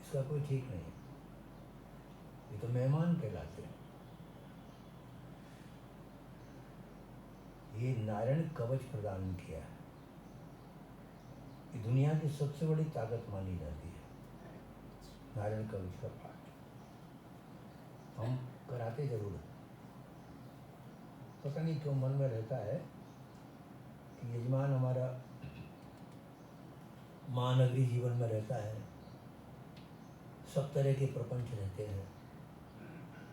इसका कोई ठीक नहीं। ये तो मेहमान कहलाते हैं। ये नारायण कवच प्रदान किया है, ये दुनिया की सबसे बड़ी ताकत मानी जाती है, नारायण कवच का पाठ। हम कराते जरूर हैं, पता नहीं क्यों मन में रहता है कि यजमान हमारा महानगरी जीवन में रहता है, सब तरह के प्रपंच रहते हैं,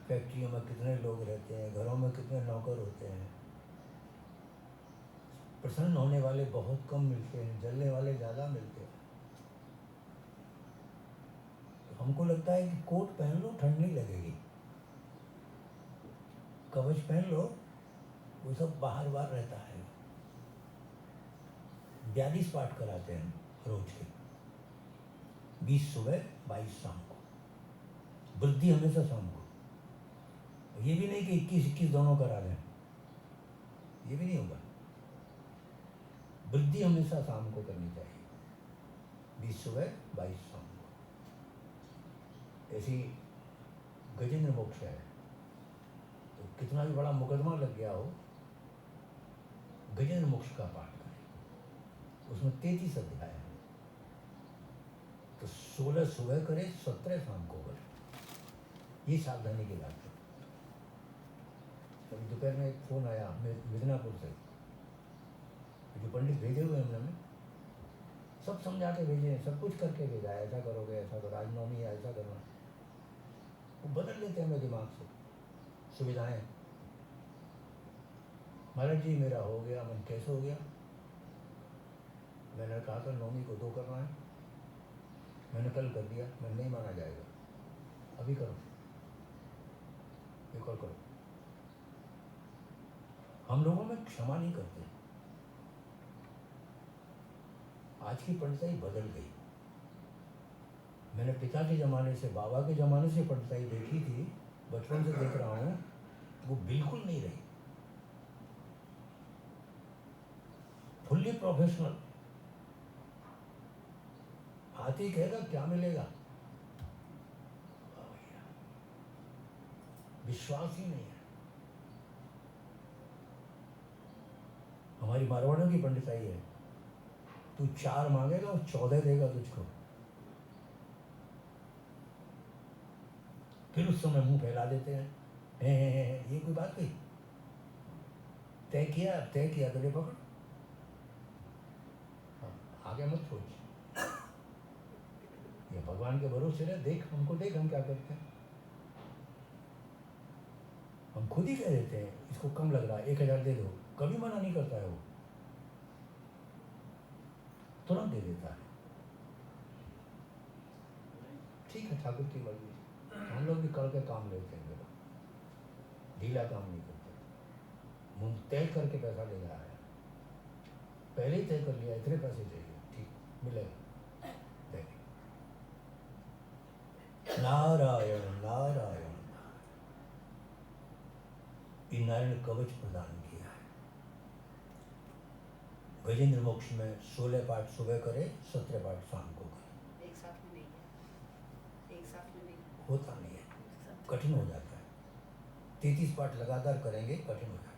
फैक्ट्रियों में कितने लोग रहते हैं, घरों में कितने नौकर होते हैं, प्रसन्न होने वाले बहुत कम मिलते हैं, जलने वाले ज़्यादा मिलते हैं। तो हमको लगता है कि कोट पहन लो ठंड नहीं लगेगी, कवच पहन लो, वो सब बाहर बाहर रहता है। 42 पाठ कराते हैं रोज के, 20 सुबह 22 शाम को, वृद्धि हमेशा शाम को। ये भी नहीं कि 21-21 दोनों करा लें, ये भी नहीं होगा। वृद्धि हमेशा शाम को करनी चाहिए, 20 सुबह 22 शाम को। ऐसी गजेंद्र मोक्ष है, तो कितना भी बड़ा मुकदमा लग गया हो, गजेंद्र मोक्ष का पाठ करें। उसमें 33 अध्याय है, तो 16 सुबह करे, 17 शाम को करे, ये सावधानी की बात है। अभी दोपहर में एक फ़ोन आया मिदनापुर से, जो पंडित भेजे हुए हैं हमने, सब समझा के भेजे हैं, सब कुछ करके भेजा है, ऐसा करोगे, ऐसा करो, आज नौमी है, ऐसा करना। वो बदल लेते हैं मेरे दिमाग से सुविधाएं। महाराज जी मेरा हो गया। मैं कैसे हो गया? मैंने कहा था नौमी को 2 करना है, मैंने कल कर दिया, मैं नहीं माना जाएगा, अभी करो, एक और करो। हम लोगों में क्षमा नहीं करते। आज की पंडिताई बदल गई। मैंने पिता के ज़माने से, बाबा के ज़माने से पंडिताई देखी थी, बचपन से देख रहा हूँ, वो बिल्कुल नहीं रही। Only professional. हाथी कहेगा क्या मिलेगा, विश्वास ही नहीं है। हमारी मारवाड़ों की पंडिताई है, तू 4 मांगेगा और 14 देगा तुझको। फिर उस समय मुंह फैला देते हैं, ये कोई बात नहीं, तय किया तो ले पकड़, आगे मत सोच, ये भगवान के भरोसे रहे, देख हमको, देख हम क्या करते हैं। हम खुद ही कह देते हैं इसको कम लग रहा है, 1000 दे दो, कभी मना नहीं करता है वो, तुरंत दे देता है। ठीक है, ठाकुर की मर्जी। हम लोग भी करके काम लेते हैं, जरा ढीला काम नहीं करते। मुंह तय करके पैसा ले रहा है, पहले ही तय कर लिया इतने पैसे चाहिए, ठीक मिलेगा, देंगे। नारायण नारायण, नारायण कवच प्रदान किया है। गजेंद्र मोक्ष में 16 पाठ सुबह करे, 17 पाठ शाम को करे। एक साथ में नहीं है, एक साथ में नहीं होता नहीं है, कठिन हो जाता है। 33 पाठ लगातार करेंगे, कठिन हो जाता है।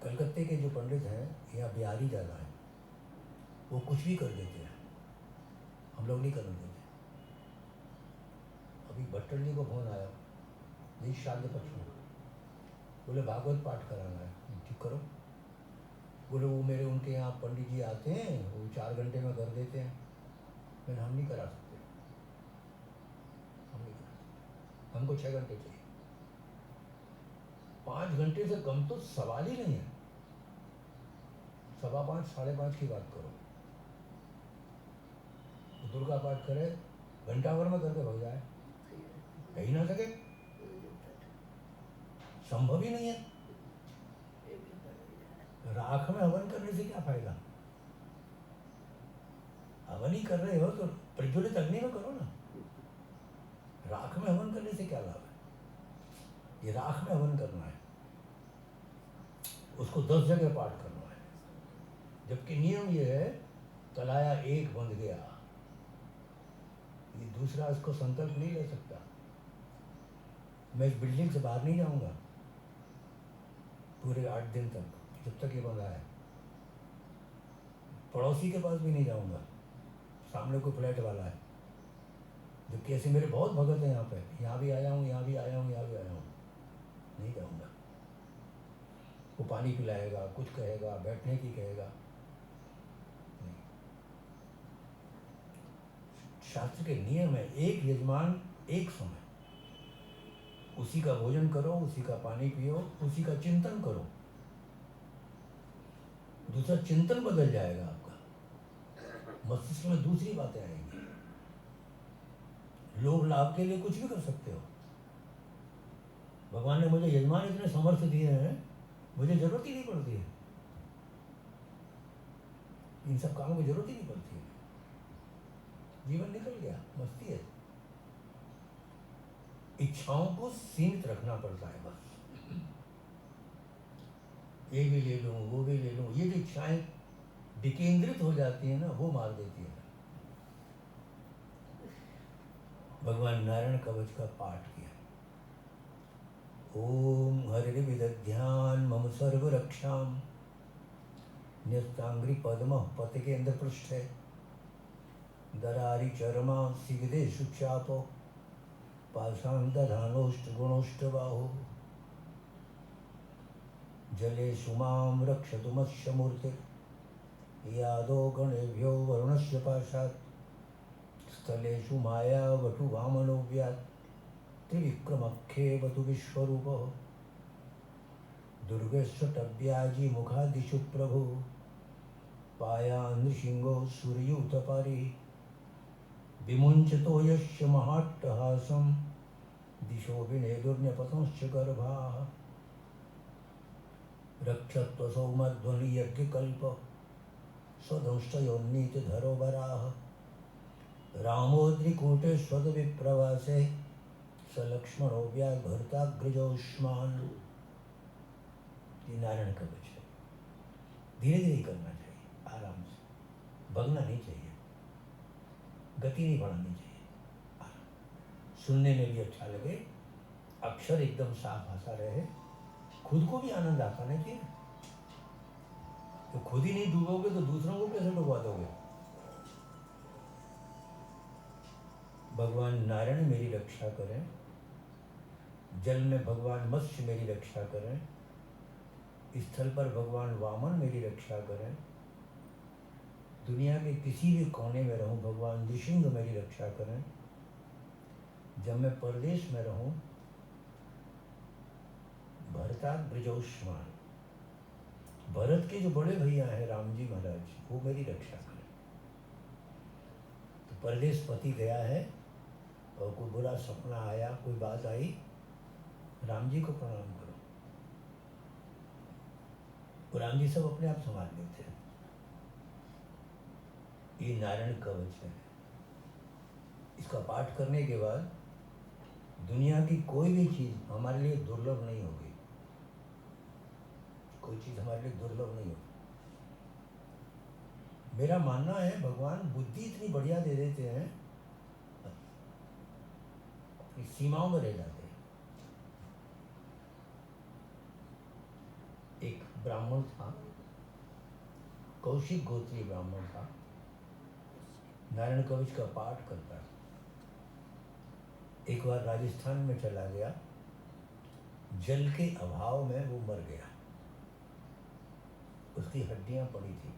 कलकत्ते के जो पंडित हैं, यहाँ बिहारी ज़्यादा है, वो कुछ भी कर देते हैं, हम लोग नहीं करने देते। अभी भट्टर जी को फोन आया, जी श्राद्ध पक्ष में, बोले भागवत पाठ कराना है, ठीक करो। बोले वो मेरे उनके यहाँ पंडित जी आते हैं, वो 4 घंटे में कर देते हैं। मैंने हम नहीं करा सकते, हम नहीं करा सकते, हमको 6 घंटे चाहिए। 5 घंटे से कम तो सवाल ही नहीं है। 5:15 साढ़े 5 की बात करो, तो दुर्गा पाठ करे, घंटा भर में करके भग जाए, कह ही ना सके, संभव ही नहीं है। राख में हवन करने से क्या फायदा? हवन ही कर रहे हो तो प्रज्वलित अग्नि में करो ना। राख में हवन करने से क्या लाभ है? ये राख में हवन करना है, उसको 10 जगह पाठ करना है। जबकि नियम ये है, कलाया एक बंध गया, ये दूसरा इसको संकल्प नहीं ले सकता। मैं इस बिल्डिंग से बाहर नहीं जाऊंगा पूरे 8 दिन तक, जब तक ये बंधा है। पड़ोसी के पास भी नहीं जाऊंगा, सामने कोई फ्लैट वाला है, जबकि ऐसे मेरे बहुत भगत हैं यहाँ पे, यहाँ भी आया हूँ, यहाँ भी आया हूँ, यहाँ भी आया हूँ, नहीं जाऊंगा। वो पानी पिलाएगा, कुछ कहेगा, बैठने की कहेगा, नहीं। शास्त्र के नियम है, एक यजमान एक समय, उसी का भोजन करो, उसी का पानी पियो, उसी का चिंतन करो। दूसरा चिंतन बदल जाएगा आपका, मस्तिष्क में दूसरी बातें आएंगी। लोग लाभ के लिए कुछ भी कर सकते हो। भगवान ने मुझे यजमान इतने समर्थ दिए हैं, मुझे जरूरत ही नहीं पड़ती है, इन सब कामों की जरूरत ही नहीं पड़ती है। जीवन निकल गया, मस्ती है। इच्छाओं को सीमित रखना पड़ता है बस। ये भी ले लूं, वो भी ले लूं, ये जो इच्छाएं विकेंद्रित हो जाती है ना, वो मार देती है। भगवान नारायण कवच का पाठ किया। ओम हरिर्विदध्यान मम सर्व रक्षाम न्यस्तांग्रि पद्म पतिकेन्द्र पृष्ठे दरारी चरमा सिगदेशु चापो पाषाण दधानोष्ट गुणोष्ट बाहो जलेषु मां रक्षतु मत्स्य मूर्ते यादो गणेभ्यो वरुणस्य पाशात् स्थलेषु माया वटु वामनो व्यात् त्रिविक्रमख्येवतु विश्वरूपः दुर्गेश्वटव्याजी मुखादिषु प्रभु पाया नृसिंहो सूर्यूथपारि विमुञ्चतो यस्य महाट्टहासं दिशो विनेदुर्न्यपतंश्च गर्भाः रक्षत्वसौ मध्वनियज्ञकल्प स्वदंष्टयोन्नीतिधरो वराः रामोद्रिकूटे स्वदविप्रवासे सलक्ष्मणो व्याघ्रताग्रजोष्मान्। ये नारायण कवच है। धीरे धीरे करना चाहिए, आराम से, भगना नहीं चाहिए, गति नहीं बढ़ानी चाहिए, आराम। सुनने में भी अच्छा लगे, अक्षर एकदम साफ भाषा रहे, खुद को भी आनंद आता नहीं चाहिए। तो खुद ही नहीं डूबोगे तो दूसरों को कैसे डुबा दोगे? भगवान नारायण मेरी रक्षा करें, जल में भगवान मत्स्य मेरी रक्षा करें, स्थल पर भगवान वामन मेरी रक्षा करें, दुनिया के किसी भी कोने में रहूं भगवान नृसिंह मेरी रक्षा करें, जब मैं परदेश में रहूं भरतात ब्रजोष्मान, भरत के जो बड़े भैया हैं राम जी महाराज, वो मेरी रक्षा करें। तो परदेश पति गया है और कोई बुरा सपना आया, कोई बात आई, राम जी को प्रणाम करो, तो राम जी सब अपने आप संभाल लेते हैं। ये नारायण कवच है। इसका पाठ करने के बाद दुनिया की कोई भी चीज हमारे लिए दुर्लभ नहीं होगी, कोई चीज हमारे लिए दुर्लभ नहीं होगी। मेरा मानना है भगवान बुद्धि इतनी बढ़िया दे देते हैं, अपनी सीमाओं में रह जाते हैं। एक ब्राह्मण था, कौशिक गोत्रीय ब्राह्मण था, नारायण कवच का पाठ करता था। एक बार राजस्थान में चला गया, जल के अभाव में वो मर गया, उसकी हड्डियां पड़ी थी।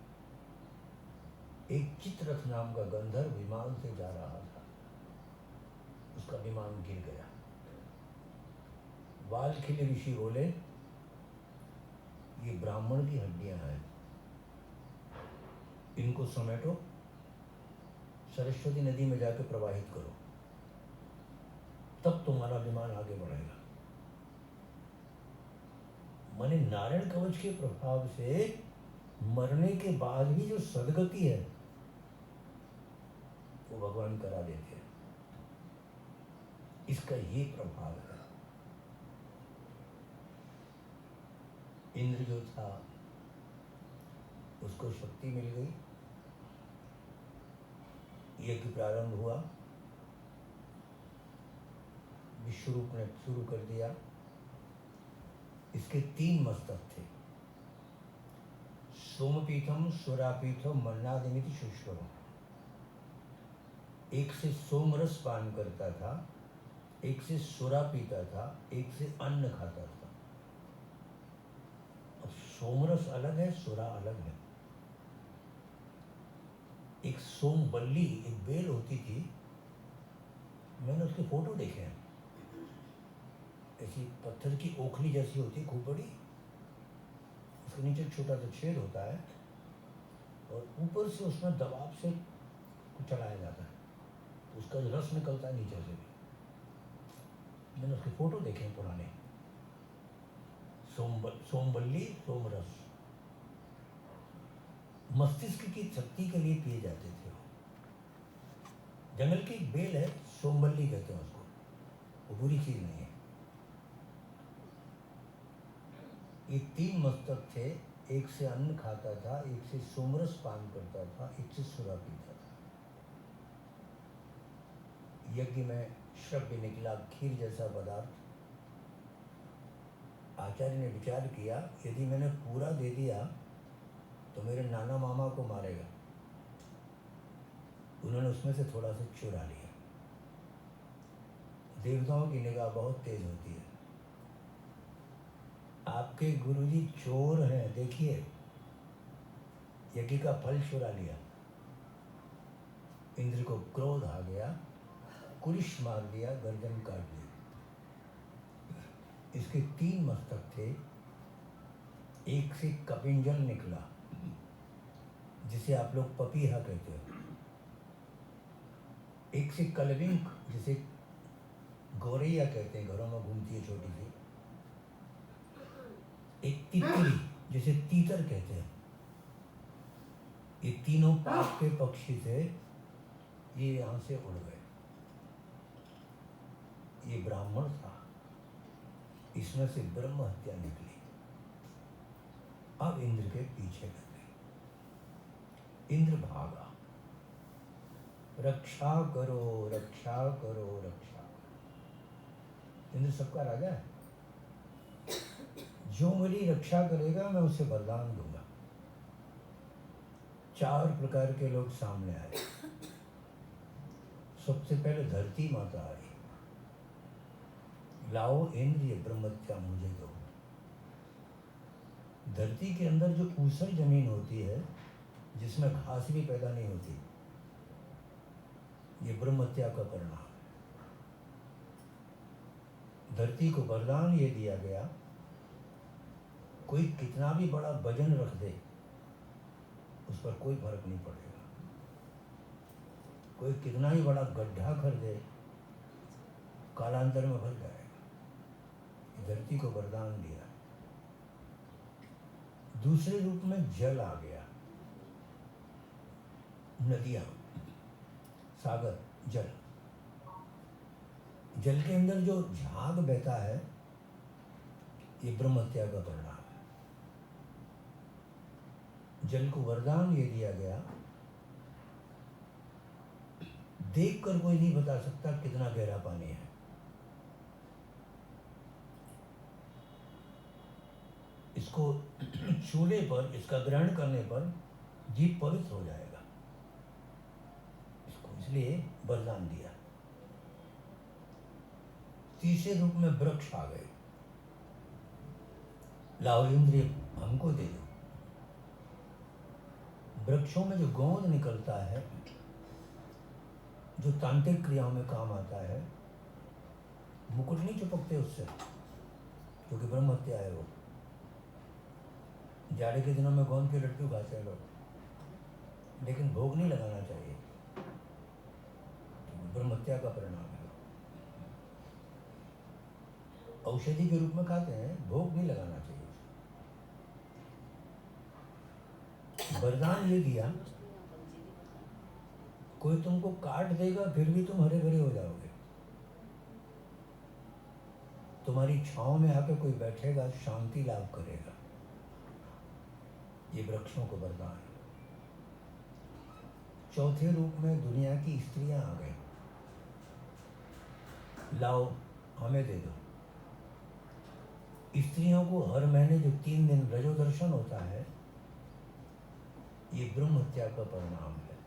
एक चित्ररथ नाम का गंधर्व विमान से जा रहा था, उसका विमान गिर गया। वाल्मीकि ऋषि बोले ये ब्राह्मण की हड्डियां हैं, इनको समेटो, सरस्वती नदी में जाकर प्रवाहित करो, तब तुम्हारा विमान आगे बढ़ेगा। माने नारायण कवच के प्रभाव से मरने के बाद भी जो सदगति है वो भगवान करा देते हैं। इसका ये प्रभाव है। इंद्र जो था उसको शक्ति मिल गई, यज्ञ प्रारंभ हुआ, विश्वरूप ने शुरू कर दिया। इसके 3 मस्तक थे, सोमपीठम, सुरापीठम, मन्नादिमिति शुष्करम। एक से सोमरस पान करता था, एक से सुरा पीता था, एक से अन्न खाता था। अब सोमरस अलग है, सुरा अलग है। एक सोमबल्ली, एक बेल होती थी, मैंने उसके फोटो देखे हैं, ऐसी पत्थर की ओखली जैसी होती है, खूब बड़ी, उसके नीचे छोटा सा छेद होता है और ऊपर से उसमें दबाव से कुछ चलाया जाता है, तो उसका जो रस निकलता है नीचे से भी। मैंने उसके फोटो देखे हैं पुराने। सोमबल्ली, सोमरस मस्तिष्क की शक्ति के लिए पिए जाते थे। जंगल की एक बेल है, सोमबल्ली कहते हैं उसको, वो बुरी चीज नहीं है। ये 3 मस्तक थे, एक से अन्न खाता था, एक से सोमरस पान करता था, एक से सुरा पीता था। यज्ञ में श्रव्य निकला, खीर जैसा पदार्थ। आचार्य ने विचार किया, यदि मैंने पूरा दे दिया तो मेरे नाना मामा को मारेगा। उन्होंने उसमें से थोड़ा सा चुरा लिया। देवताओं की निगाह बहुत तेज होती है। आपके गुरुजी चोर हैं, देखिए, यज्ञ का फल चुरा लिया। इंद्र को क्रोध आ गया, कुरिश मार दिया, गर्दन काट दी। इसके 3 मस्तक थे, एक से कपिंजल निकला, जिसे आप लोग पपीहा कहते हो, एक से कलविंक, जिसे गौरैया कहते हैं, घरों में घूमती है छोटी सी, एक तितली जिसे तीतर कहते हैं। ये तीनों पाप के पक्षी थे, ये यहां से उड़ गए। ये ब्राह्मण था, इसमें से ब्रह्म हत्या निकली। अब इंद्र के पीछे लग गए। इंद्र भागा, रक्षा करो रक्षा करो रक्षा करो। इंद्र सबका राजा है, जो मेरी रक्षा करेगा मैं उसे वरदान दूंगा। 4 प्रकार के लोग सामने आए। सबसे पहले धरती माता आई, लाओ इंद्र ये ब्रह्मत्या मुझे दो। धरती के अंदर जो ऊसर जमीन होती है, जिसमें घास भी पैदा नहीं होती, ये ब्रह्मत्या का परिणाम है। धरती को वरदान ये दिया गया, कोई कितना भी बड़ा वजन रख दे उस पर कोई फर्क नहीं पड़ेगा। कोई कितना ही बड़ा गड्ढा कर दे, कालांतर में भर जाएगा। धरती को वरदान दिया। दूसरे रूप में जल आ गया, नदियां, सागर, जल। जल के अंदर जो झाग बहता है, ये ब्रह्मत्या का परिणाम है। जल को वरदान ये दिया गया, देखकर कोई नहीं बता सकता कितना गहरा पानी है। इसको छूने पर, इसका ग्रहण करने पर जीव पवित्र हो जाएगा। इसको इसलिए वरदान दिया। तीसरे रूप में वृक्ष आ गए, लाओ इंद्रिय हमको दे दो। वृक्षों में जो गोंद निकलता है, जो तांत्रिक क्रियाओं में काम आता है, मुकुट नहीं चिपकते उससे, क्योंकि ब्रह्मत्या है वो। जाड़े के दिनों में गोंद के लड्डू खाते हैं लोग, लेकिन भोग नहीं लगाना चाहिए, ब्रह्मत्या का परिणाम है। औषधि के रूप में खाते हैं, भोग नहीं लगाना चाहिए। वरदान ये दिया, कोई तुमको काट देगा फिर भी तुम हरे भरे हो जाओगे। तुम्हारी छांव में आकर कोई बैठेगा, शांति लाभ करेगा। ये वृक्षों को वरदान है। चौथे रूप में दुनिया की स्त्रियां आ गई, लाओ हमें दे दो। स्त्रियों को हर महीने जो 3 दिन रजो दर्शन होता है, ये ब्रह्मत्या का परिणाम है।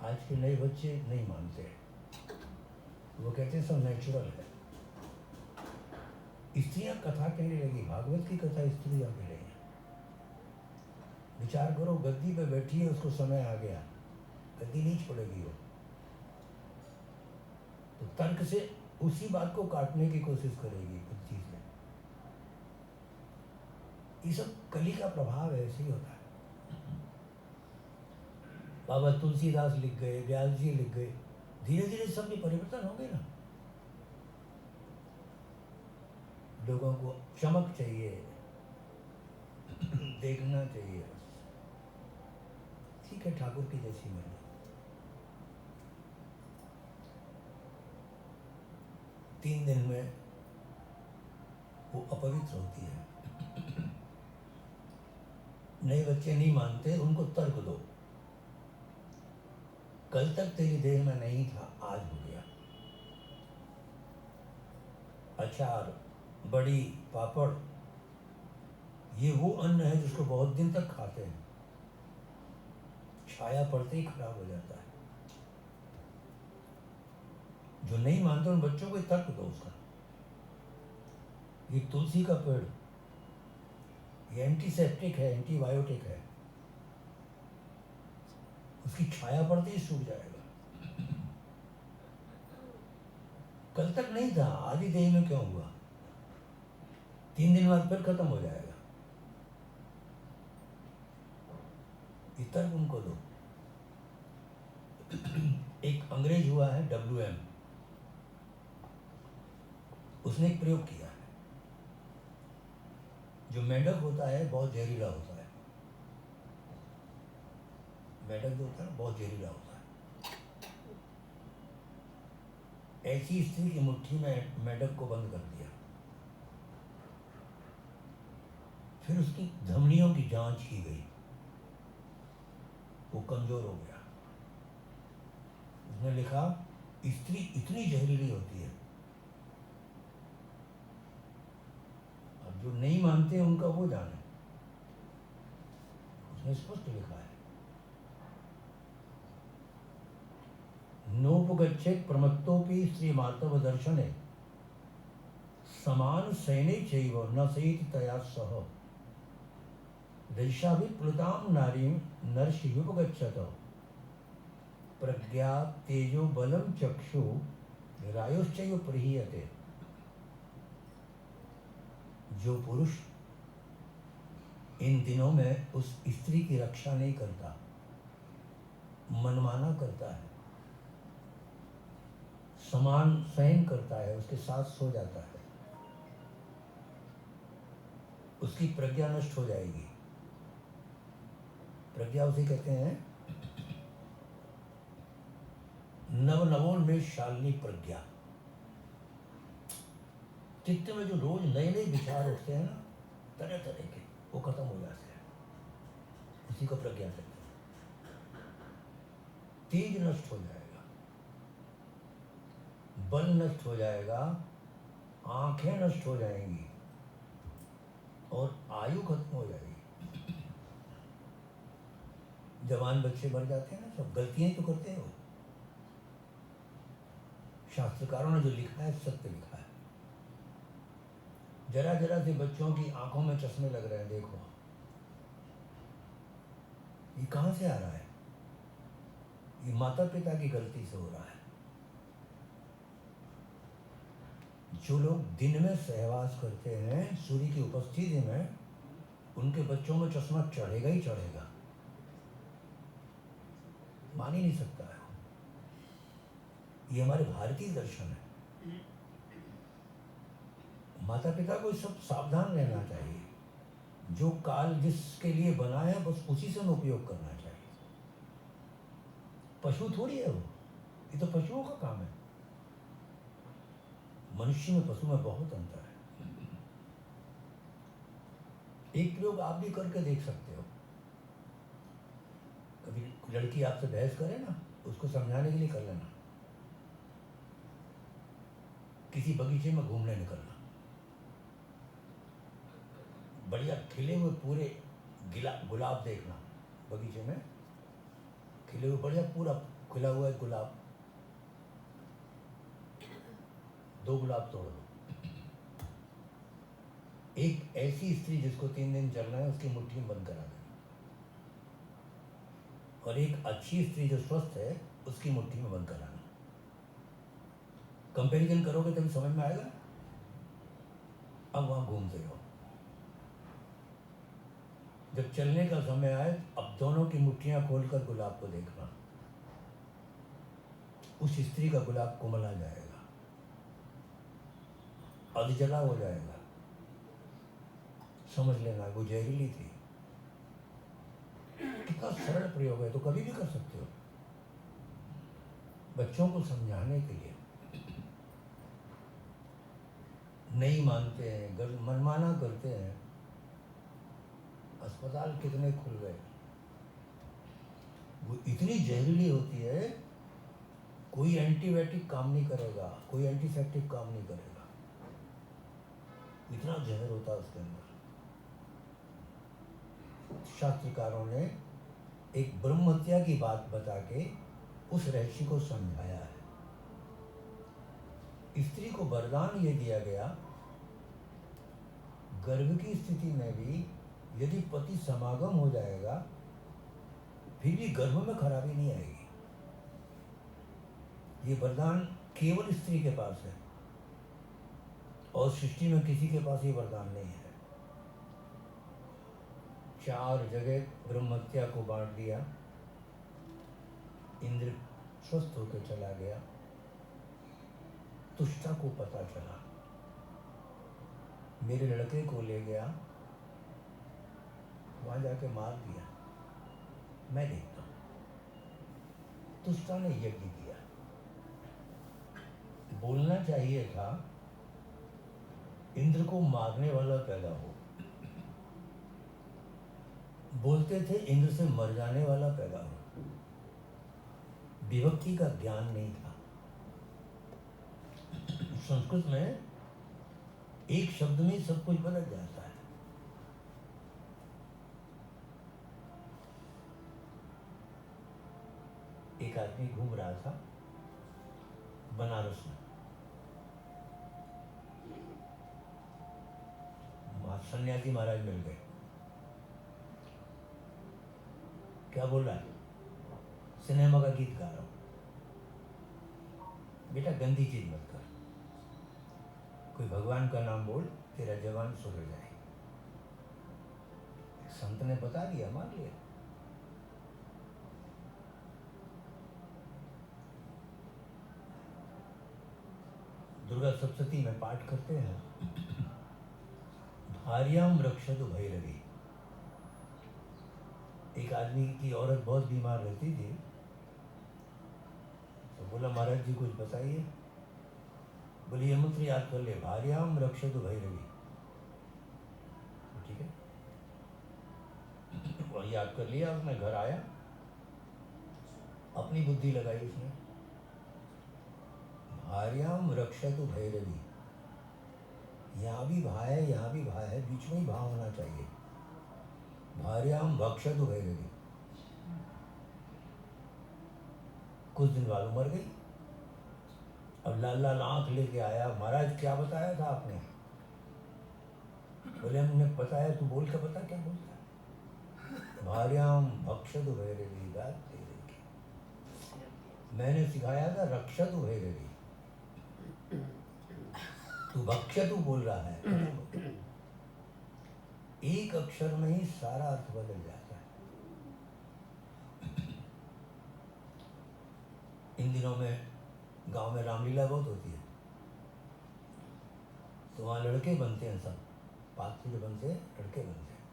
आज के नए बच्चे नहीं मानते, वो कहते हैं सब नेचुरल है। स्त्रियां कथा कहने लगी, भागवत की कथा स्त्रियां कह रही हैं। विचार करो, गद्दी पे बैठी है, उसको समय आ गया, गद्दी नहीं छोड़ेगी वो, तो तर्क से उसी बात को काटने की कोशिश करेगी बुद्धि से। ये सब कली का प्रभाव है, ऐसे ही होता है। बाबा तुलसीदास लिख गए, व्यास जी लिख गए, धीरे धीरे सब में परिवर्तन होंगे ना। लोगों को चमक चाहिए, देखना चाहिए, ठीक है, ठाकुर की जैसी मर्जी। 3 दिन में वो अपवित्र होती है। नए बच्चे नहीं मानते, उनको तर्क दो, कल तक तेरी देह में नहीं था, आज हो गया। अचार, बड़ी, पापड़, ये वो अन्न है जिसको बहुत दिन तक खाते हैं, छाया पड़ते ही खराब हो जाता है। जो नहीं मानते उन बच्चों को तर्क दो उसका। ये तुलसी का पेड़, ये एंटीसेप्टिक है, एंटीबायोटिक है, उसकी छाया पड़ते ही सूख जाएगा। कल तक नहीं था, आज ही देह में क्यों हुआ? 3 दिन बाद फिर खत्म हो जाएगा। ये तर्क उनको दो। एक अंग्रेज हुआ है WM, उसने एक प्रयोग किया है। जो मेंढक होता है बहुत जहरीला होता है, मेंढक जो होता है बहुत जहरीला होता है। ऐसी स्त्री की मुट्ठी में मेंढक को बंद कर दिया, फिर उसकी धमनियों की जांच की गई, वो कमजोर हो गया। उसने लिखा स्त्री इतनी जहरीली होती है। अब जो नहीं मानते उनका वो जाने, उसने स्पष्ट लिखा है, नोपगच्छेत् प्रमत्तोपि स्त्री मातव दर्शने समान सैने चैव न सैति तया सह दैशाभिप्लुतां नारीं नर्षियुपगच्छत प्रज्ञा तेजो बलम चक्षु रायोश्चैव प्रहीयते। जो पुरुष इन दिनों में उस स्त्री की रक्षा नहीं करता, मनमाना करता है, समान सहन करता है, उसके साथ सो जाता है, उसकी प्रज्ञा नष्ट हो जाएगी। प्रज्ञा उसे कहते हैं नव नवोन्मेष शालिनी प्रज्ञा। चित्त में जो रोज नए नए विचार उठते हैं ना, तरह तरह के, वो खत्म हो जाते हैं, उसी को प्रज्ञा कहते हैं। तेज नष्ट हो जाएगा, बल नष्ट हो जाएगा, आंखें नष्ट हो जाएंगी और आयु खत्म हो जाएगी। जवान बच्चे मर जाते हैं ना, सब गलतियां तो करते हो। शास्त्रकारों ने जो लिखा है सत्य लिखा है। जरा जरा से बच्चों की आंखों में चश्मे लग रहे हैं, देखो ये कहां से आ रहा है? ये माता पिता की गलती से हो रहा है। जो लोग दिन में सहवास करते हैं सूर्य की उपस्थिति में, उनके बच्चों में चश्मा चढ़ेगा ही चढ़ेगा, मान ही नहीं सकता है। ये हमारे भारतीय दर्शन है। माता पिता को सब सावधान रहना चाहिए। जो काल जिसके लिए बना है बस उसी से उपयोग करना चाहिए। पशु थोड़ी है वो, ये तो पशुओं का काम है। मनुष्य में पशु में बहुत अंतर है। एक प्रयोग आप भी करके देख सकते हो। कभी लड़की आपसे बहस करे ना, उसको समझाने के लिए कर लेना। किसी बगीचे में घूमने निकलना, बढ़िया खिले हुए पूरे गुलाब देखना, बगीचे में खिले हुए बढ़िया पूरा खिला हुआ है गुलाब, 2 गुलाब तोड़ दो। एक ऐसी स्त्री जिसको 3 दिन चलना है उसकी मुट्ठी में बंद करा देना, और एक अच्छी स्त्री जो स्वस्थ है उसकी मुट्ठी में बंद कराना। कंपैरिजन करोगे तभी समझ में आएगा। अब वहां घूमते रहो, जब चलने का समय आए अब दोनों की मुट्ठियां खोलकर गुलाब को देखना। उस स्त्री का गुलाब कोमल आ जाएगा, अधजला हो जाएगा, समझ लेना वो जहरीली थी। कितना सरल प्रयोग है, तो कभी भी कर सकते हो। बच्चों को समझाने के लिए नहीं मानते हैं, मनमाना करते हैं। अस्पताल कितने खुल गए, वो इतनी जहरीली होती है, कोई एंटीबायोटिक काम नहीं करेगा, कोई एंटीसेप्टिक काम नहीं करेगा, इतना जहर होता है उसके अंदर। शास्त्रकारों ने एक ब्रह्म हत्या की बात बता के उस रहस्य को समझाया है। स्त्री को वरदान ये दिया गया, गर्भ की स्थिति में भी यदि पति समागम हो जाएगा फिर भी गर्भ में खराबी नहीं आएगी। ये वरदान केवल स्त्री के पास है और सृष्टि में किसी के पास ये वरदान नहीं है। 4 जगह ब्रह्महत्या को बांट दिया, इंद्र स्वस्थ होकर चला गया। तुष्टा को पता चला, मेरे लड़के को ले गया, वहां जाके मार दिया, मैं देखता हूं। तुष्टा ने यज्ञ किया, बोलना चाहिए था इंद्र को मारने वाला पैदा हो, बोलते थे इंद्र से मर जाने वाला पैदा हो। विभक्ति का ज्ञान नहीं था। संस्कृत में एक शब्द में सब कुछ बदल जाता है। एक आदमी घूम रहा था बनारस में, सन्यासी महाराज मिल गए। क्या बोल रहा है? सिनेमा का गीत गा रहा हूं। बेटा गंदी चीज मत कर, कोई भगवान का नाम बोल, तेरा जवान सुधर जाए। संत ने बता दिया, मान लिया। दुर्गा सप्तशती में पाठ करते हैं, भार्याम रक्षतु भैरवी। एक आदमी की औरत बहुत बीमार रहती थी, तो बोला महाराज जी कुछ बताइए। बोले ये मंत्र याद कर ले, भार्याम रक्षतु भैरवी। ठीक है, वही याद कर लिया उसने। घर आया, अपनी बुद्धि लगाई उसने, भार्याम रक्षतु भैरवी। यहाँ भी भा है, यहाँ भी भा है, बीच में ही भा होना चाहिए। भार्याम भक्षतु भैरवी। कुछ दिन बाद मर गई। अब लाल लाल आंख लेके आया, महाराज क्या बताया था आपने? बोले हमने बताया, तू बोल के बता क्या बोलता है। भार्याम भक्षतु भैरवी। बात तेरे की, मैंने सिखाया था रक्षतु भैरवी, तू भक्षतु बोल रहा है। एक अक्षर में ही सारा अर्थ बदल जाता है। इन दिनों में गांव में रामलीला बहुत होती है, तो वहाँ लड़के बनते हैं, सब पात्र जो बनते हैं लड़के बनते हैं।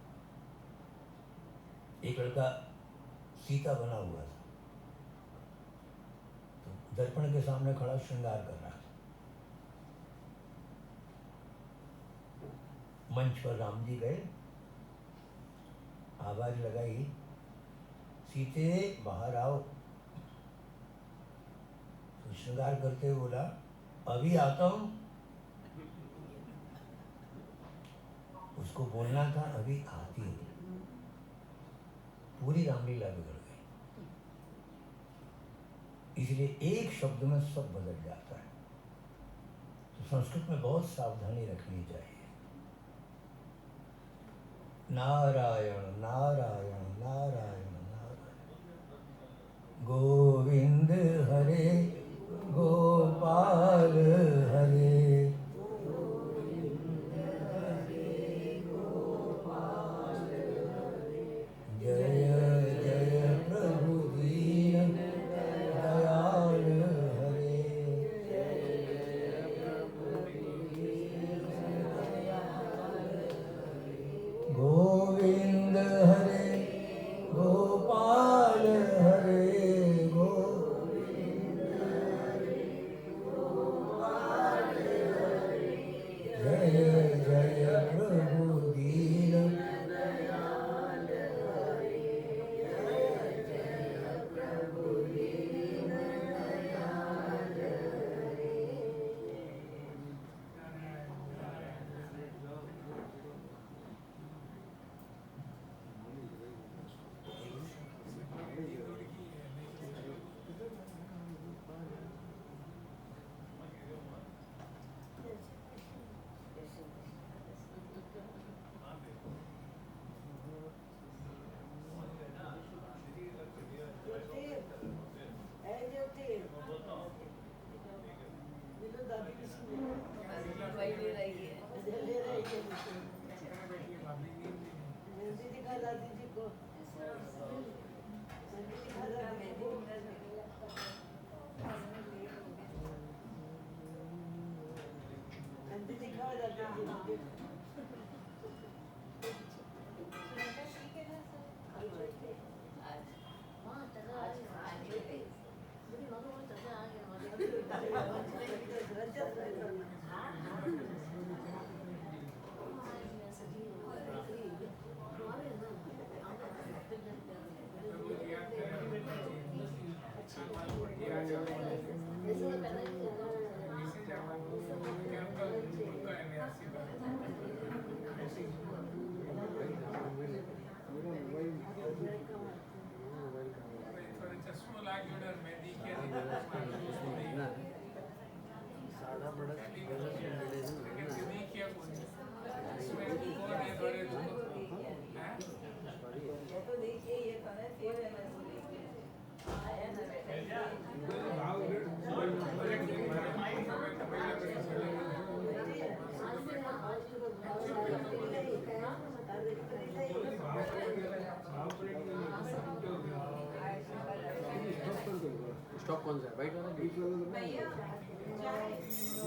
एक लड़का सीता बना हुआ था, तो दर्पण के सामने खड़ा श्रृंगार कर रहा था। मंच पर राम जी गए, आवाज लगाई, सीते बाहर आओ। तो श्रृंगार करते हुए बोला, अभी आता हूं। उसको बोलना था अभी आती हूं। पूरी रामलीला बिगड़ गई। इसलिए एक शब्द में सब बदल जाता है। तो संस्कृत में बहुत सावधानी रखनी चाहिए। नारायण नारायण नारायण नारायण, गोविंद हरे गोपाल हरे, जय जय प्रभु दीन दयाल हरे। गोविंद हरे गोपाल हरे, गोविंद हरे गोपाल हरे, जय जय प्रभु दीन दयाल हरे, जय जय प्रभु दीन दयाल हरे। वही ले रही है। आया ना बेटा स्टॉक कौन सा है, वाइट वाला? भैया